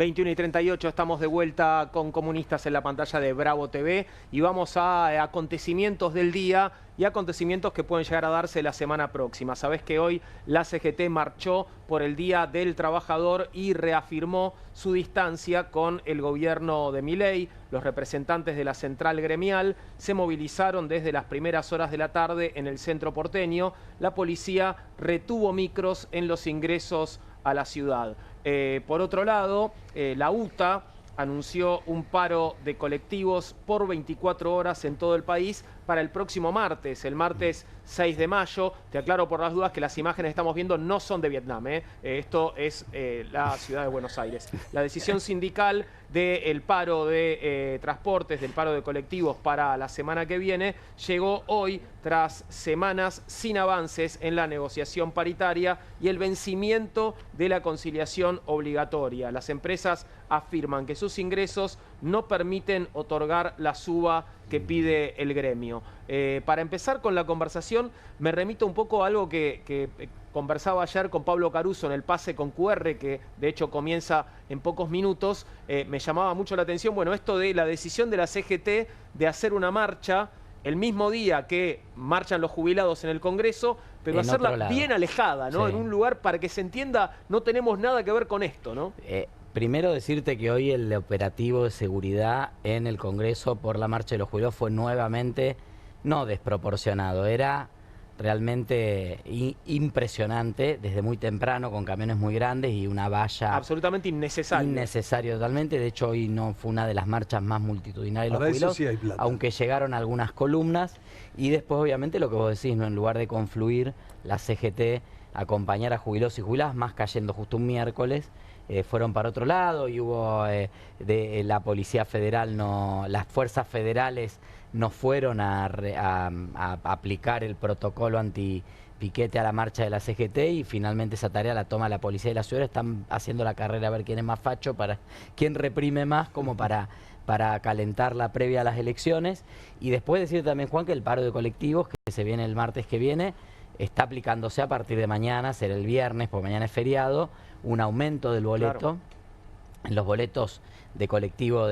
...21:38, estamos de vuelta con Comunistas en la pantalla de Bravo TV y vamos a acontecimientos del día y acontecimientos que pueden llegar a darse la semana próxima. Sabés que hoy la CGT marchó por el Día del Trabajador y reafirmó su distancia con el gobierno de Milei. Los representantes de la central gremial se movilizaron desde las primeras horas de la tarde en el centro porteño. La policía retuvo micros en los ingresos a la ciudad. Por otro lado, la UTA anunció un paro de colectivos por 24 horas en todo el país para el próximo martes, el martes 6 de mayo. Te aclaro por las dudas que las imágenes que estamos viendo no son de Vietnam, esto es la ciudad de Buenos Aires. La decisión sindical del paro de transportes, del paro de colectivos para la semana que viene, llegó hoy tras semanas sin avances en la negociación paritaria y el vencimiento de la conciliación obligatoria. Las empresas afirman que sus ingresos no permiten otorgar la suba que pide el gremio. Para empezar con la conversación, me remito un poco a algo que conversaba ayer con Pablo Caruso en el pase con QR, que de hecho comienza en pocos minutos. Me llamaba mucho la atención, bueno, esto de la decisión de la CGT de hacer una marcha el mismo día que marchan los jubilados en el Congreso, pero hacerla bien alejada, ¿no? Sí. En un lugar para que se entienda, no tenemos nada que ver con esto, ¿no? Primero decirte que hoy el operativo de seguridad en el Congreso por la marcha de los jubilados fue nuevamente no desproporcionado, era realmente impresionante desde muy temprano, con camiones muy grandes y una valla absolutamente innecesario. Innecesario totalmente. De hecho, hoy no fue una de las marchas más multitudinarias de los jubilados, sí hay plata. aunque llegaron algunas columnas. Y después, obviamente, lo que vos decís, ¿no? En lugar de confluir la CGT, acompañar a jubilados y jubiladas, más cayendo justo un miércoles, fueron para otro lado y hubo de la Policía Federal, las fuerzas federales no fueron a aplicar el protocolo anti-piquete a la marcha de la CGT, y finalmente esa tarea la toma la Policía de la Ciudad. Están haciendo la carrera a ver quién es más facho, quién reprime más, como para calentar la previa a las elecciones. Y después decir también, Juan, que el paro de colectivos que se viene el martes que viene está aplicándose a partir de mañana, será el viernes, porque mañana es feriado, un aumento del boleto. Claro. En los boletos de colectivo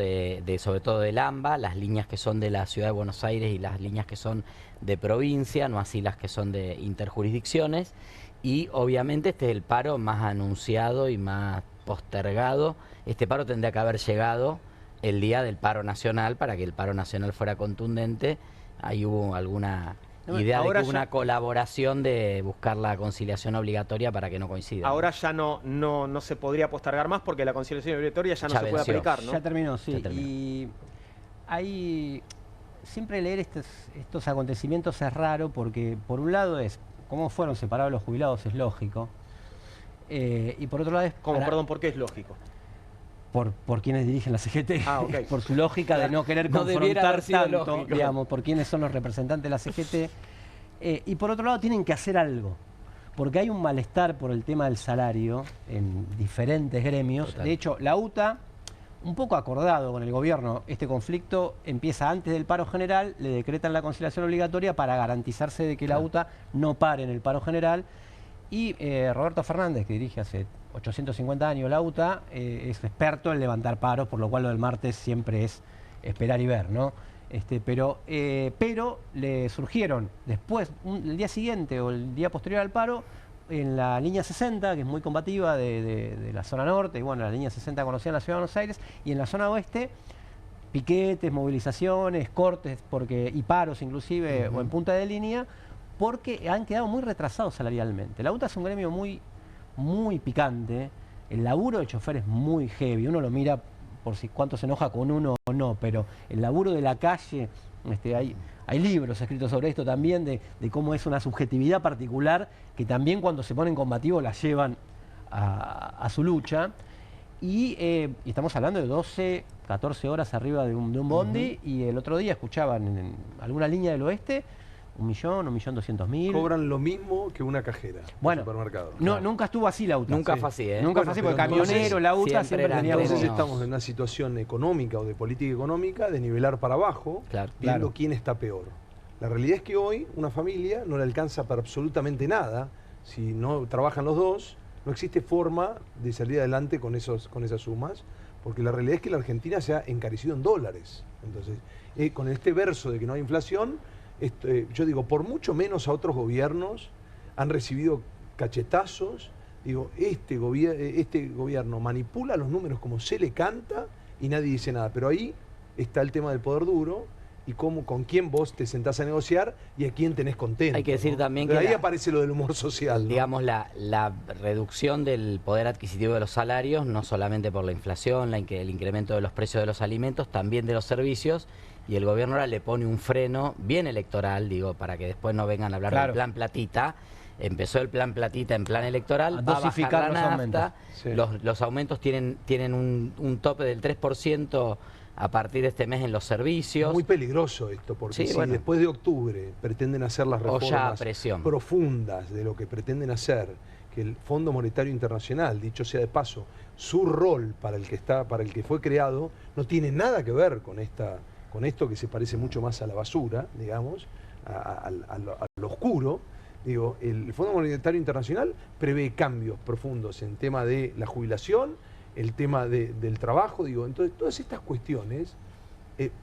sobre todo del AMBA, las líneas que son de la Ciudad de Buenos Aires y las líneas que son de provincia, no así las que son de interjurisdicciones. Y obviamente este es el paro más anunciado y más postergado. Este paro tendría que haber llegado el día del paro nacional para que el paro nacional fuera contundente. Ahí hubo alguna idea de que hubo una colaboración de buscar la conciliación obligatoria para que no coincida. Ahora ya no se podría postergar más porque la conciliación obligatoria ya no se puede aplicar, ¿no? Ya terminó, sí. Ya terminó. Y hay siempre leer estos acontecimientos es raro porque por un lado es cómo fueron separados los jubilados, es lógico. Y por otro lado es... Perdón, ¿por qué es lógico? Por quienes dirigen la CGT, okay. Por su lógica de no querer confrontar tanto, digamos, por quienes son los representantes de la CGT. Y por otro lado tienen que hacer algo, porque hay un malestar por el tema del salario en diferentes gremios. Total. De hecho, la UTA, un poco acordado con el gobierno, este conflicto empieza antes del paro general, le decretan la conciliación obligatoria para garantizarse de que la UTA no pare en el paro general. Y Roberto Fernández, que dirige hace 850 años la UTA, es experto en levantar paros, por lo cual lo del martes siempre es esperar y ver, ¿no? Pero le surgieron después, el día siguiente o el día posterior al paro, en la línea 60, que es muy combativa de la zona norte, y bueno, la línea 60 conocida en la Ciudad de Buenos Aires, y en la zona oeste, piquetes, movilizaciones, cortes y paros inclusive, o en punta de línea, porque han quedado muy retrasados salarialmente. La UTA es un gremio muy, muy picante, el laburo de chofer es muy heavy, uno lo mira por si cuánto se enoja con uno o no, pero el laburo de la calle, hay libros escritos sobre esto también, de cómo es una subjetividad particular que también cuando se ponen combativos la llevan a su lucha. Y estamos hablando de 12, 14 horas arriba de un bondi, y el otro día escuchaban en alguna línea del oeste 1.200.000. Cobran lo mismo que una cajera en el supermercado. Nunca estuvo así la UTA. Nunca fue así, ¿eh? Nunca fue así, porque camionero, la UTA siempre tenía... Entonces estamos en una situación económica o de política económica de nivelar para abajo, viendo quién está peor. La realidad es que hoy una familia no le alcanza para absolutamente nada. Si no trabajan los dos, no existe forma de salir adelante con esas sumas, porque la realidad es que la Argentina se ha encarecido en dólares. Entonces, con este verso de que no hay inflación, yo digo, por mucho menos a otros gobiernos han recibido cachetazos. Digo, este gobierno manipula los números como se le canta y nadie dice nada. Pero ahí está el tema del poder duro y con quién vos te sentás a negociar y a quién tenés contento. Hay que decir también que ahí aparece lo del humor social, ¿no? Digamos, la reducción del poder adquisitivo de los salarios, no solamente por la inflación, el incremento de los precios de los alimentos, también de los servicios. Y el gobierno ahora le pone un freno bien electoral, digo, para que después no vengan a hablar del plan platita. Empezó el plan platita en plan electoral, va a bajar la nafta. Los aumentos tienen un tope del 3% a partir de este mes en los servicios. Es muy peligroso esto, porque si después de octubre pretenden hacer las reformas profundas de lo que pretenden hacer, que el Fondo Monetario Internacional, dicho sea de paso, su rol para el que fue creado, no tiene nada que ver con esto que se parece mucho más a la basura, digamos, a lo oscuro. Digo, el Fondo Monetario Internacional prevé cambios profundos en tema de la jubilación, el tema del trabajo, digo, entonces todas estas cuestiones,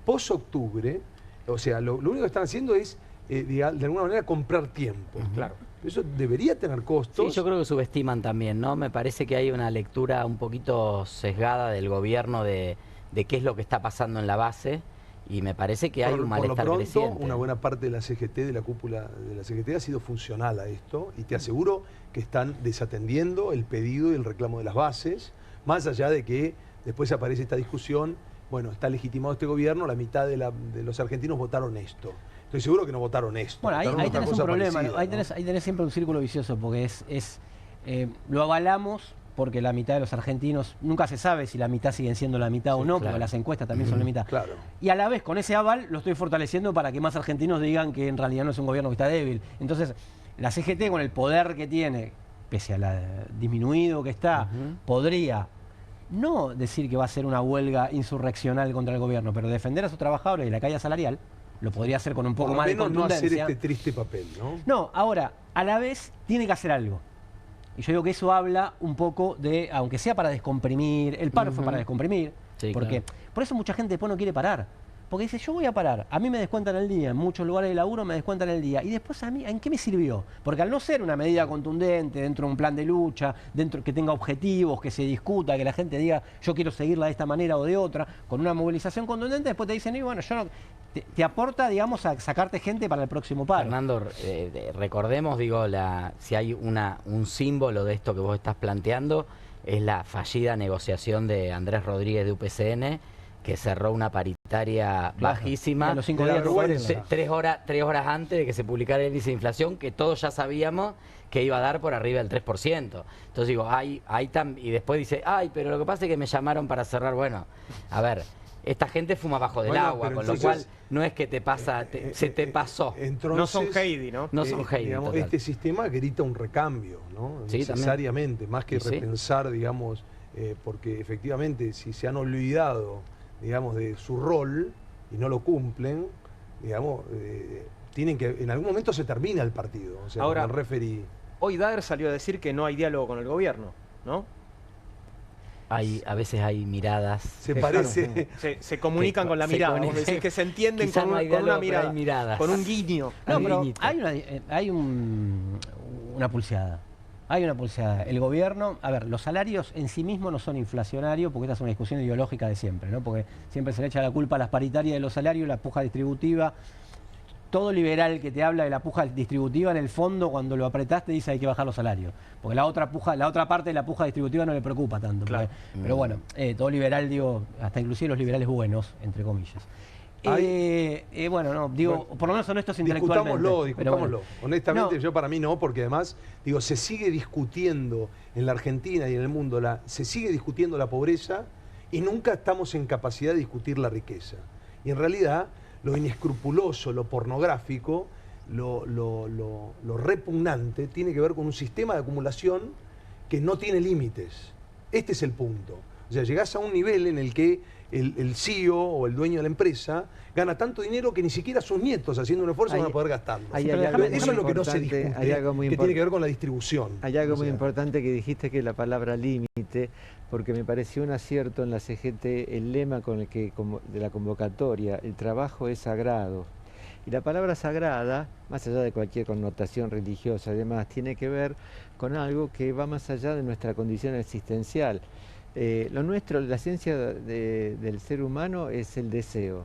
post-octubre, o sea, lo único que están haciendo es, de alguna manera, comprar tiempo. Claro. Eso debería tener costos. Sí, yo creo que subestiman también, ¿no? Me parece que hay una lectura un poquito sesgada del gobierno de qué es lo que está pasando en la base, y me parece que hay un malestar por lo pronto, creciente. una buena parte de la CGT, de la cúpula de la CGT, ha sido funcional a esto, y te aseguro que están desatendiendo el pedido y el reclamo de las bases, más allá de que después aparece esta discusión, bueno, está legitimado este gobierno, la mitad de los argentinos votaron esto. Estoy seguro que no votaron esto. Bueno, ahí tenés un problema, ¿no? Ahí tenés siempre un círculo vicioso, porque lo avalamos porque la mitad de los argentinos, nunca se sabe si la mitad siguen siendo la mitad o no, porque las encuestas también son la mitad. Claro. Y a la vez, con ese aval, lo estoy fortaleciendo para que más argentinos digan que en realidad no es un gobierno que está débil. Entonces, la CGT, con el poder que tiene, pese a la disminuido que está, podría no decir que va a ser una huelga insurreccional contra el gobierno, pero defender a sus trabajadores y la caída salarial, lo podría hacer con un poco más de contundencia. No hacer este triste papel, ¿no? No, ahora, a la vez, tiene que hacer algo. Y yo digo que eso habla un poco de, aunque sea para descomprimir, el paro fue para descomprimir, Sí, porque claro. por eso mucha gente después no quiere parar. Porque dice, yo voy a parar, a mí me descuentan el día, en muchos lugares de laburo me descuentan el día, y después a mí, ¿en qué me sirvió? Porque al no ser una medida contundente, dentro de un plan de lucha, dentro que tenga objetivos, que se discuta, que la gente diga, yo quiero seguirla de esta manera o de otra, con una movilización contundente, después te dicen, y bueno, yo no... Te aporta, digamos, a sacarte gente para el próximo paro. Fernando, recordemos, digo, si hay un símbolo de esto que vos estás planteando, es la fallida negociación de Andrés Rodríguez de UPCN, que cerró una paritaria bajísima, a los 5 días 3 horas antes de que se publicara el índice de inflación, que todos ya sabíamos que iba a dar por arriba del 3%. Entonces digo, y después dice, pero lo que pasa es que me llamaron para cerrar. Bueno, a ver, esta gente fuma bajo del agua, con lo cual no es que te pasa, se te pasó. Entonces, no son Heidi, ¿no? No son Heidi, digamos, este sistema grita un recambio, ¿no? Sí, necesariamente, también. más que repensar, digamos, porque efectivamente si se han olvidado, digamos, de su rol y no lo cumplen, digamos, tienen que, en algún momento se termina el partido. O sea, ahora, el referee... Hoy Daer salió a decir que no hay diálogo con el gobierno, ¿no? A veces hay miradas. Se comunican con la mirada. Vos decís que se entienden con una mirada, con un guiño. No, pero hay una pulseada. Hay una pulseada. El gobierno, a ver, los salarios en sí mismos no son inflacionarios, porque esta es una discusión ideológica de siempre, ¿no? Porque siempre se le echa la culpa a las paritarias de los salarios, la puja distributiva. Todo liberal que te habla de la puja distributiva, en el fondo, cuando lo apretás, te dice hay que bajar los salarios. Porque la otra parte de la puja distributiva no le preocupa tanto. Claro. Pero bueno, todo liberal, digo, hasta inclusive los liberales buenos, entre comillas. Bueno, no, digo, por lo menos son estos intelectualmente. Discutámoslo. Bueno. Honestamente, yo para mí no, porque además, digo, se sigue discutiendo en la Argentina y en el mundo, se sigue discutiendo la pobreza y nunca estamos en capacidad de discutir la riqueza. Y en realidad, lo inescrupuloso, lo pornográfico, lo repugnante, tiene que ver con un sistema de acumulación que no tiene límites. Este es el punto. O sea, llegás a un nivel en el que el CEO o el dueño de la empresa gana tanto dinero que ni siquiera sus nietos, haciendo un esfuerzo, van a poder gastarlo. Eso es lo que no se discute, que tiene que ver con la distribución. Hay algo muy importante que dijiste, que es la palabra límite, porque me pareció un acierto en la CGT el lema de la convocatoria: el trabajo es sagrado. Y la palabra sagrada, más allá de cualquier connotación religiosa, además, tiene que ver con algo que va más allá de nuestra condición existencial. Lo nuestro, la esencia del ser humano es el deseo.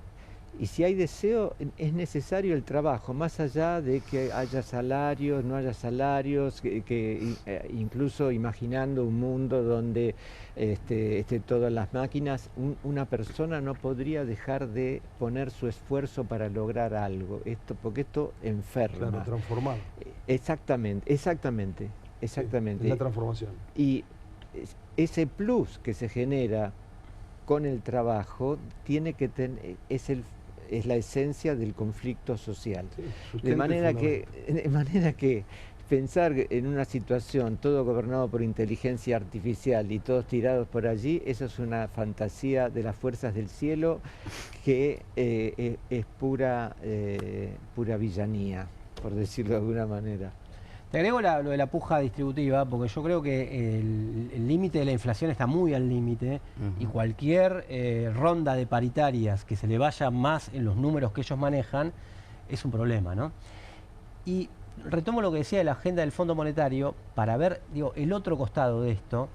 Y si hay deseo, es necesario el trabajo, más allá de que haya salarios, no haya salarios, incluso imaginando un mundo donde todas las máquinas, una persona no podría dejar de poner su esfuerzo para lograr algo, porque esto enferma. Claro, transformar. Exactamente. Sí, es la transformación. Y ese plus que se genera con el trabajo tiene que es la esencia del conflicto social. Sí, de manera que pensar en una situación todo gobernado por inteligencia artificial y todos tirados por allí, eso es una fantasía de las fuerzas del cielo que es pura villanía, por decirlo de alguna manera. Te agrego lo de la puja distributiva, porque yo creo que el límite de la inflación está muy al límite, y cualquier ronda de paritarias que se le vaya más en los números que ellos manejan es un problema, ¿no? Y retomo lo que decía de la agenda del Fondo Monetario para ver, digo, el otro costado de esto,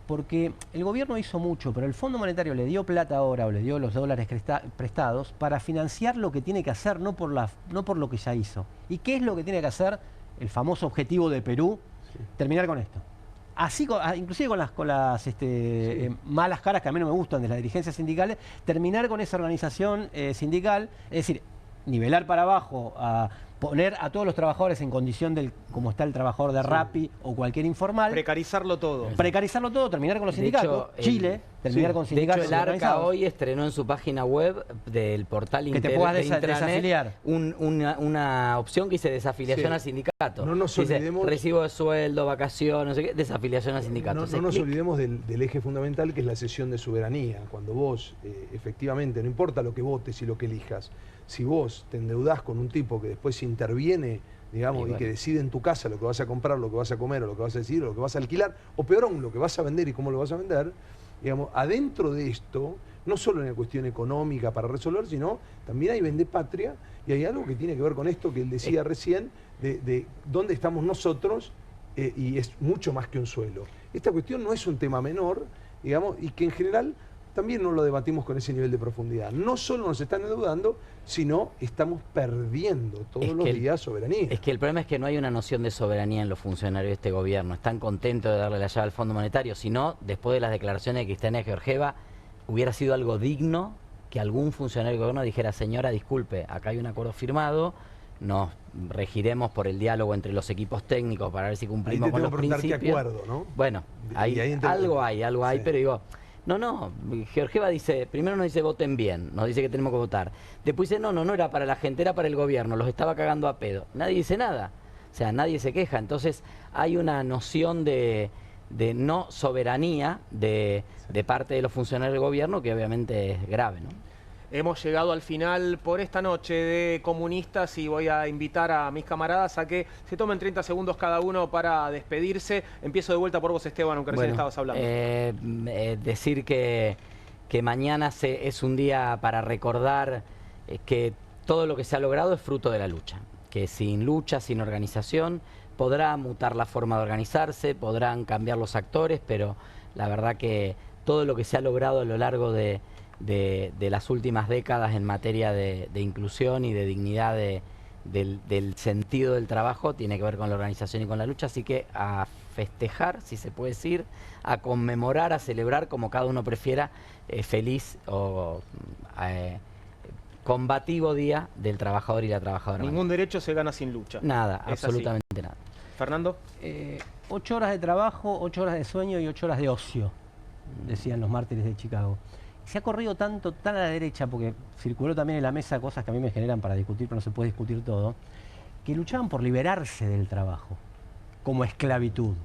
porque el gobierno hizo mucho, pero el Fondo Monetario le dio plata ahora, o le dio los dólares prestados para financiar lo que tiene que hacer, no por lo que ya hizo. ¿Y qué es lo que tiene que hacer? El famoso objetivo de Perú, terminar con esto. Así, inclusive con las malas caras que a mí no me gustan de las dirigencias sindicales, terminar con esa organización sindical, es decir, nivelar para abajo, poner a todos los trabajadores en condición del como está el trabajador de Rappi o cualquier informal. Precarizarlo todo. Precarizarlo todo, terminar con los sindicatos. Hecho, Chile, terminar con sindicatos. De hecho, el ARCA hoy estrenó en su página web del portal que te puedas desafiliar. Una opción que dice desafiliación al sindicato. No nos olvidemos. Dice, recibo de sueldo, vacaciones, no sé qué, desafiliación al sindicato. No nos olvidemos del eje fundamental que es la cesión de soberanía. Cuando vos, efectivamente, no importa lo que votes y lo que elijas, si vos te endeudás con un tipo que después interviene, digamos, y que decide en tu casa lo que vas a comprar, lo que vas a comer, o lo que vas a decir, o lo que vas a alquilar, o peor aún, lo que vas a vender y cómo lo vas a vender, digamos, adentro de esto, no solo en la cuestión económica para resolver, sino también hay vendepatria y hay algo que tiene que ver con esto que él decía recién, de dónde estamos nosotros, y es mucho más que un suelo. Esta cuestión no es un tema menor, digamos, y que en general también no lo debatimos con ese nivel de profundidad. No solo nos están endeudando, sino estamos perdiendo todos los días soberanía. Es que el problema es que no hay una noción de soberanía en los funcionarios de este gobierno. Están contentos de darle la llave al Fondo Monetario. Si no, después de las declaraciones de Cristina Georgieva, hubiera sido algo digno que algún funcionario del gobierno dijera: señora, disculpe, acá hay un acuerdo firmado, nos regiremos por el diálogo entre los equipos técnicos para ver si cumplimos con los principios. ¿Qué acuerdo, no? Bueno, algo hay, pero digo... No, Georgieva dice, primero nos dice voten bien, nos dice que tenemos que votar. Después dice, no era para la gente, era para el gobierno, los estaba cagando a pedo. Nadie dice nada, o sea, nadie se queja. Entonces hay una noción de no soberanía de parte de los funcionarios del gobierno que obviamente es grave, ¿no? Hemos llegado al final por esta noche de Comunistas y voy a invitar a mis camaradas a que se tomen 30 segundos cada uno para despedirse. Empiezo de vuelta por vos, Esteban, aunque recién estabas hablando. Decir que mañana es un día para recordar que todo lo que se ha logrado es fruto de la lucha. Que sin lucha, sin organización, podrá mutar la forma de organizarse, podrán cambiar los actores, pero la verdad que todo lo que se ha logrado a lo largo de las últimas décadas en materia de inclusión y de dignidad del sentido del trabajo tiene que ver con la organización y con la lucha, así que a festejar, si se puede decir, a conmemorar, a celebrar, como cada uno prefiera, feliz o combativo día del trabajador y la trabajadora. Ningún derecho se gana sin lucha. Nada, absolutamente nada. Fernando. 8 horas de trabajo, 8 horas de sueño y 8 horas de ocio, decían los mártires de Chicago. Se ha corrido tan a la derecha, porque circuló también en la mesa cosas que a mí me generan para discutir, pero no se puede discutir todo, que luchaban por liberarse del trabajo, como esclavitud.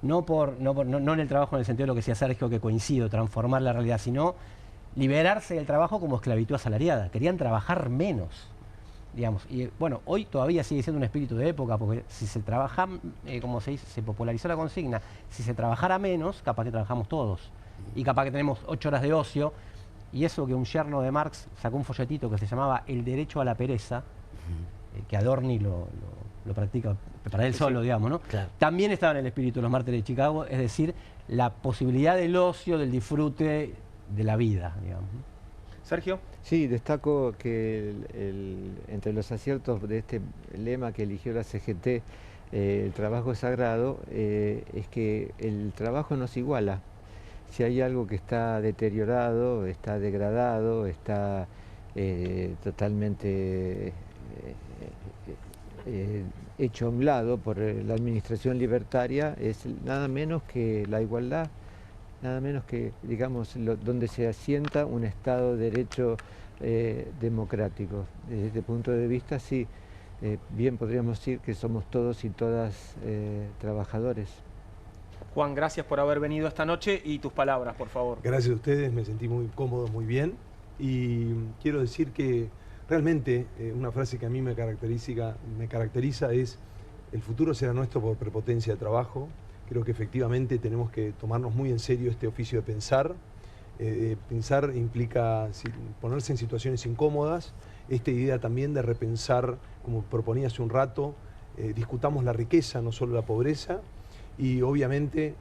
No en el trabajo en el sentido de lo que decía Sergio, que coincido, transformar la realidad, sino liberarse del trabajo como esclavitud asalariada. Querían trabajar menos, digamos. Y bueno, hoy todavía sigue siendo un espíritu de época, porque si se trabaja, como se dice, se popularizó la consigna, si se trabajara menos, capaz que trabajamos todos. Y capaz que tenemos 8 horas de ocio, y eso que un yerno de Marx sacó un folletito que se llamaba El derecho a la pereza, que Adorni lo practica para él solo, digamos, ¿no? Claro. También estaba en el espíritu de los mártires de Chicago, es decir, la posibilidad del ocio, del disfrute de la vida, digamos. Sergio. Sí, destaco que entre los aciertos de este lema que eligió la CGT, el trabajo es sagrado, es que el trabajo nos iguala. Si hay algo que está deteriorado, está degradado, está totalmente hecho a un lado por la administración libertaria, es nada menos que la igualdad, nada menos que, digamos, donde se asienta un Estado de Derecho democrático. Desde este punto de vista, sí, bien podríamos decir que somos todos y todas trabajadores. Juan, gracias por haber venido esta noche y tus palabras, por favor. Gracias a ustedes, me sentí muy cómodo, muy bien. Y quiero decir que realmente una frase que a mí me caracteriza es: el futuro será nuestro por prepotencia de trabajo. Creo que efectivamente tenemos que tomarnos muy en serio este oficio de pensar. Pensar implica ponerse en situaciones incómodas. Esta idea también de repensar, como proponía hace un rato, discutamos la riqueza, no solo la pobreza, y obviamente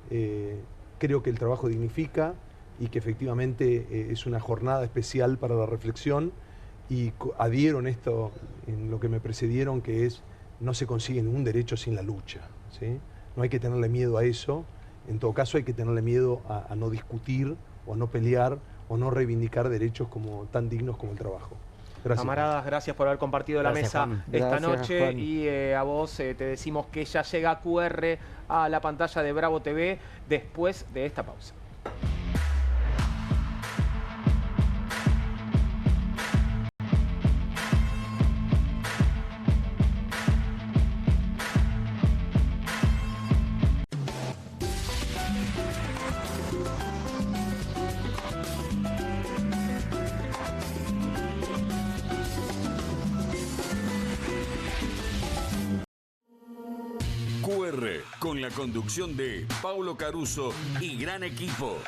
creo que el trabajo dignifica y que efectivamente es una jornada especial para la reflexión, y adhiero en lo que me precedieron, que es: no se consigue ningún derecho sin la lucha, ¿sí? No hay que tenerle miedo a eso. En todo caso, hay que tenerle miedo a no discutir o a no pelear o no reivindicar derechos tan dignos como el trabajo. Gracias. Camaradas, gracias por haber compartido la mesa esta noche. Juan. Y a vos te decimos que ya llega QR a la pantalla de Bravo TV después de esta pausa. QR, con la conducción de Paulo Caruso y gran equipo.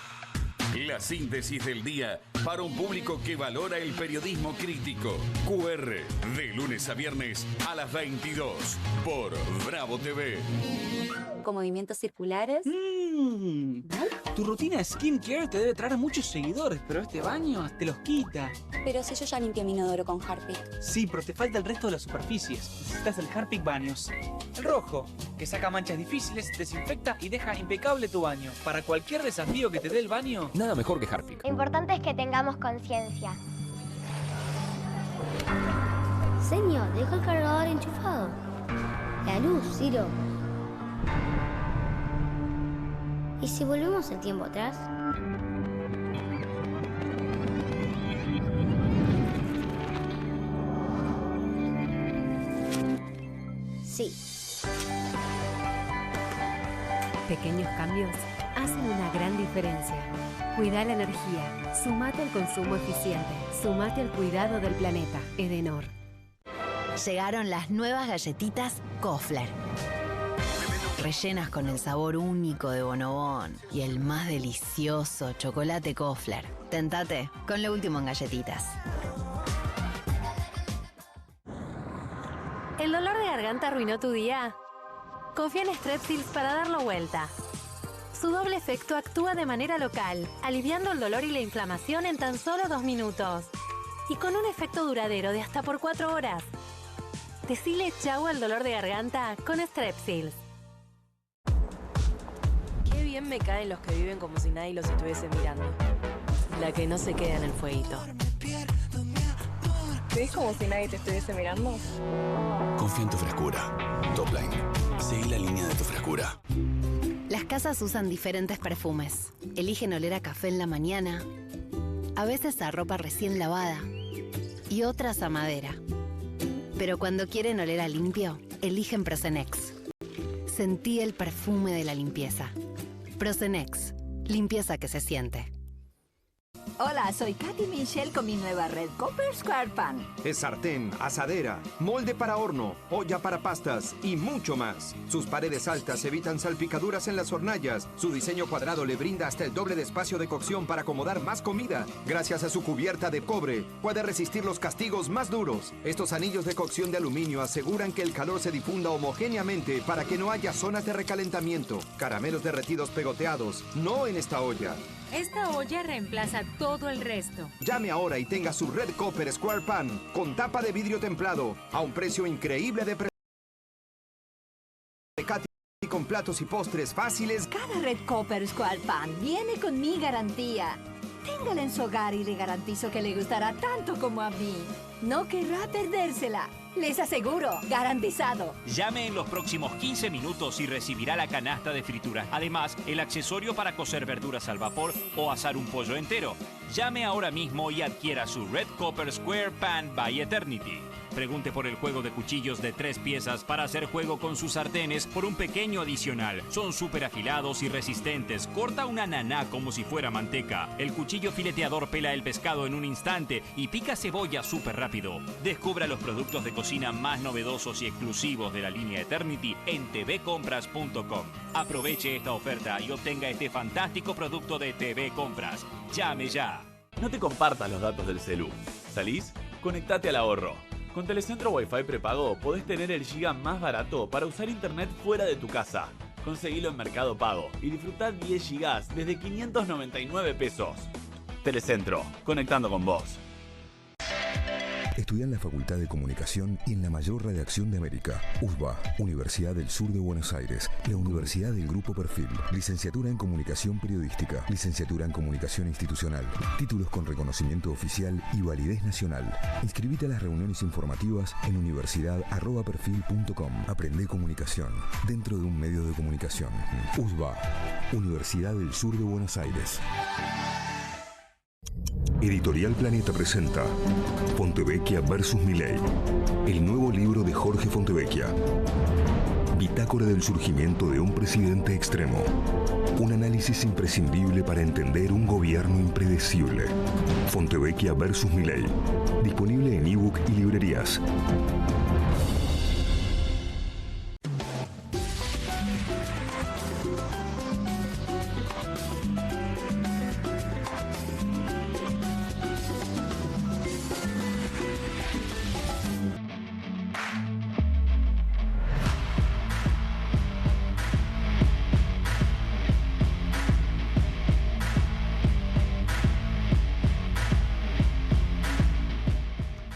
La síntesis del día para un público que valora el periodismo crítico. QR, de lunes a viernes a las 22 por Bravo TV. Con movimientos circulares. Tu rutina skincare te debe traer muchos seguidores, pero este baño te los quita. Pero si yo ya limpié mi inodoro con Harpic. Sí, pero te falta el resto de las superficies. Necesitas el Harpic Baños. El rojo, que saca manchas difíciles, desinfecta y deja impecable tu baño. Para cualquier desafío que te dé el baño, nada mejor que Harpic. Lo importante es que tengamos conciencia. Señor, deja el cargador enchufado. La luz, Ciro. ¿Y si volvemos el tiempo atrás? Sí. Pequeños cambios hacen una gran diferencia. Cuida la energía. Sumate al consumo eficiente. Sumate al cuidado del planeta. Edenor. Llegaron las nuevas galletitas Kofler. Rellenas con el sabor único de Bonobón y el más delicioso chocolate Kofler. Tentate con lo último en galletitas. ¿El dolor de garganta arruinó tu día? Confía en Strepsils para darlo vuelta. Su doble efecto actúa de manera local, aliviando el dolor y la inflamación en tan solo 2 minutos. Y con un efecto duradero de hasta por 4 horas. Decile chau al dolor de garganta con Strepsils. Qué bien me caen los que viven como si nadie los estuviese mirando. La que no se queda en el fueguito. ¿Ves como si nadie te estuviese mirando? Confía en tu frescura. Topline. Seguí la línea de tu frescura. Las casas usan diferentes perfumes. Eligen oler a café en la mañana, a veces a ropa recién lavada y otras a madera. Pero cuando quieren oler a limpio, eligen Prosenex. Sentí el perfume de la limpieza. Prosenex. Limpieza que se siente. Hola, soy Katy Michelle con mi nueva Red Copper Square Pan. Es sartén, asadera, molde para horno, olla para pastas y mucho más. Sus paredes altas evitan salpicaduras en las hornallas. Su diseño cuadrado le brinda hasta el doble de espacio de cocción para acomodar más comida. Gracias a su cubierta de cobre, puede resistir los castigos más duros. Estos anillos de cocción de aluminio aseguran que el calor se difunda homogéneamente para que no haya zonas de recalentamiento. Caramelos derretidos pegoteados, no en esta olla. Esta olla reemplaza todo el resto. Llame ahora y tenga su Red Copper Square Pan con tapa de vidrio templado a un precio increíble de Katy, con platos y postres fáciles. Cada Red Copper Square Pan viene con mi garantía. Téngala en su hogar y le garantizo que le gustará tanto como a mí. No querrá perdérsela. Les aseguro, garantizado. Llame en los próximos 15 minutos y recibirá la canasta de fritura. Además, el accesorio para cocer verduras al vapor o asar un pollo entero. Llame ahora mismo y adquiera su Red Copper Square Pan by Eternity. Pregunte por el juego de cuchillos de 3 piezas para hacer juego con sus sartenes por un pequeño adicional. Son súper afilados y resistentes. Corta una naná como si fuera manteca. El cuchillo fileteador pela el pescado en un instante y pica cebolla súper rápido. Descubra los productos de cocina más novedosos y exclusivos de la línea Eternity en tvcompras.com. Aproveche esta oferta y obtenga este fantástico producto de TV Compras. Llame ya. No te compartas los datos del celu. ¿Salís? Conectate al ahorro. Con Telecentro Wi-Fi prepago podés tener el giga más barato para usar internet fuera de tu casa. Conseguilo en Mercado Pago y disfrutá 10 gigas desde 599 pesos. Telecentro, conectando con vos. Estudia en la Facultad de Comunicación y en la mayor redacción de América. USBA, Universidad del Sur de Buenos Aires. La Universidad del Grupo Perfil. Licenciatura en Comunicación Periodística. Licenciatura en Comunicación Institucional. Títulos con reconocimiento oficial y validez nacional. Inscribite a las reuniones informativas en universidad@perfil.com. Aprende comunicación dentro de un medio de comunicación. USBA, Universidad del Sur de Buenos Aires. Editorial Planeta presenta Fontevecchia vs. Milei, el nuevo libro de Jorge Fontevecchia. Bitácora del surgimiento de un presidente extremo. Un análisis imprescindible para entender un gobierno impredecible. Fontevecchia vs. Milei. Disponible en ebook y librerías.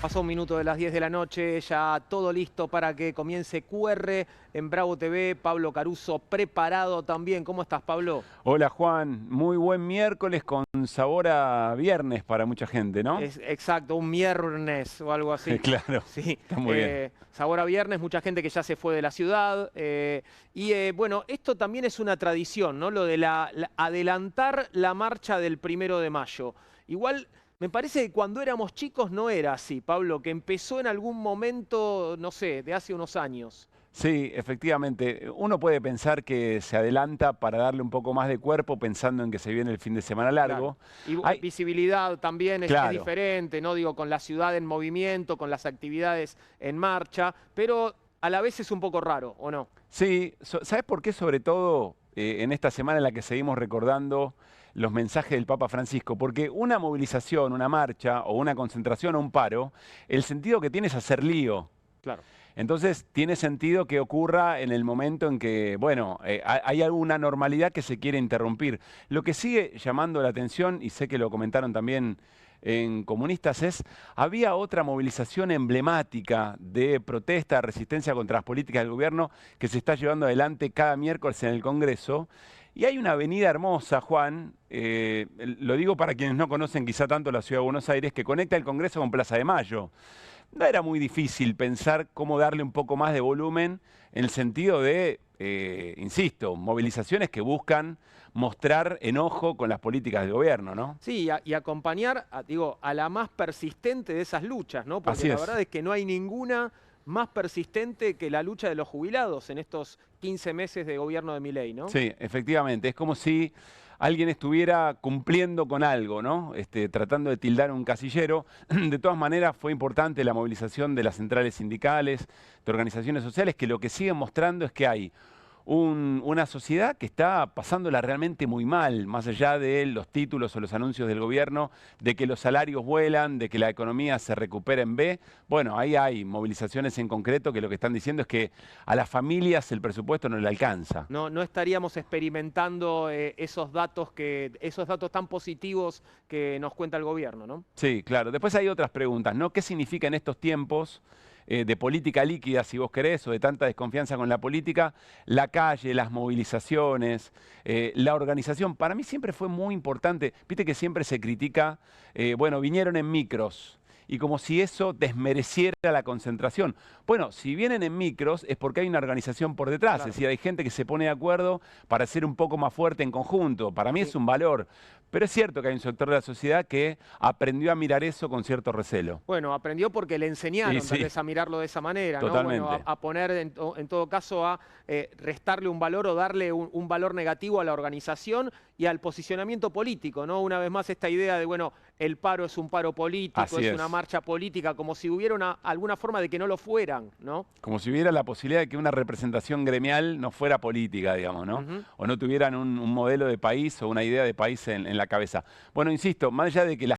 Pasó un minuto de las 10 de la noche, ya todo listo para que comience QR en Bravo TV. Pablo Caruso preparado también. ¿Cómo estás, Pablo? Hola, Juan. Muy buen miércoles con sabor a viernes para mucha gente, ¿no? Exacto, un viernes o algo así. Claro, sí. Está muy bien. Sabor a viernes, mucha gente que ya se fue de la ciudad. Bueno, esto también es una tradición, ¿no? Lo de adelantar la marcha del 1 de mayo. Igual... me parece que cuando éramos chicos no era así, Pablo, que empezó en algún momento, no sé, de hace unos años. Sí, efectivamente. Uno puede pensar que se adelanta para darle un poco más de cuerpo pensando en que se viene el fin de semana largo. Claro. Y visibilidad también es diferente, ¿no? Digo, con la ciudad en movimiento, con las actividades en marcha, pero a la vez es un poco raro, ¿o no? Sí, ¿sabes por qué? Sobre todo en esta semana en la que seguimos recordando los mensajes del Papa Francisco, porque una movilización, una marcha o una concentración o un paro, el sentido que tiene es hacer lío. Claro. Entonces tiene sentido que ocurra en el momento en que, bueno, hay alguna normalidad que se quiere interrumpir. Lo que sigue llamando la atención, y sé que lo comentaron también en Comunistas, había otra movilización emblemática de protesta, resistencia contra las políticas del gobierno que se está llevando adelante cada miércoles en el Congreso. Y hay una avenida hermosa, Juan, lo digo para quienes no conocen quizá tanto la ciudad de Buenos Aires, que conecta el Congreso con Plaza de Mayo. No era muy difícil pensar cómo darle un poco más de volumen en el sentido de, insisto, movilizaciones que buscan mostrar enojo con las políticas del gobierno, ¿no? Sí, y acompañar, a la más persistente de esas luchas, ¿no? Porque la verdad es que no hay ninguna más persistente que la lucha de los jubilados en estos 15 meses de gobierno de Milei, ¿no? Sí, efectivamente. Es como si alguien estuviera cumpliendo con algo, ¿no? Tratando de tildar un casillero. De todas maneras, fue importante la movilización de las centrales sindicales, de organizaciones sociales, que lo que siguen mostrando es que hay una sociedad que está pasándola realmente muy mal, más allá de los títulos o los anuncios del gobierno, de que los salarios vuelan, de que la economía se recupera en B. Bueno, ahí hay movilizaciones en concreto que lo que están diciendo es que a las familias el presupuesto no le alcanza. No estaríamos experimentando esos datos tan positivos que nos cuenta el gobierno, ¿no? Sí, claro. Después hay otras preguntas, ¿no? ¿Qué significa en estos tiempos de política líquida, si vos querés, o de tanta desconfianza con la política, la calle, las movilizaciones, la organización? Para mí siempre fue muy importante. Viste que siempre se critica, bueno, vinieron en micros, y como si eso desmereciera la concentración. Bueno, si vienen en micros es porque hay una organización por detrás, claro. Es decir, hay gente que se pone de acuerdo para ser un poco más fuerte en conjunto. Para mí es un valor. Pero es cierto que hay un sector de la sociedad que aprendió a mirar eso con cierto recelo. Bueno, aprendió porque le enseñaron tal vez a mirarlo de esa manera, totalmente. ¿no? Bueno, a poner en todo caso a restarle un valor o darle un valor negativo a la organización y al posicionamiento político, ¿no? Una vez más esta idea de, bueno, el paro es un paro político, es una marcha política, como si hubiera alguna forma de que no lo fueran, ¿no? Como si hubiera la posibilidad de que una representación gremial no fuera política, digamos, ¿no? O no tuvieran un modelo de país o una idea de país en la cabeza. Bueno, insisto, más allá de que la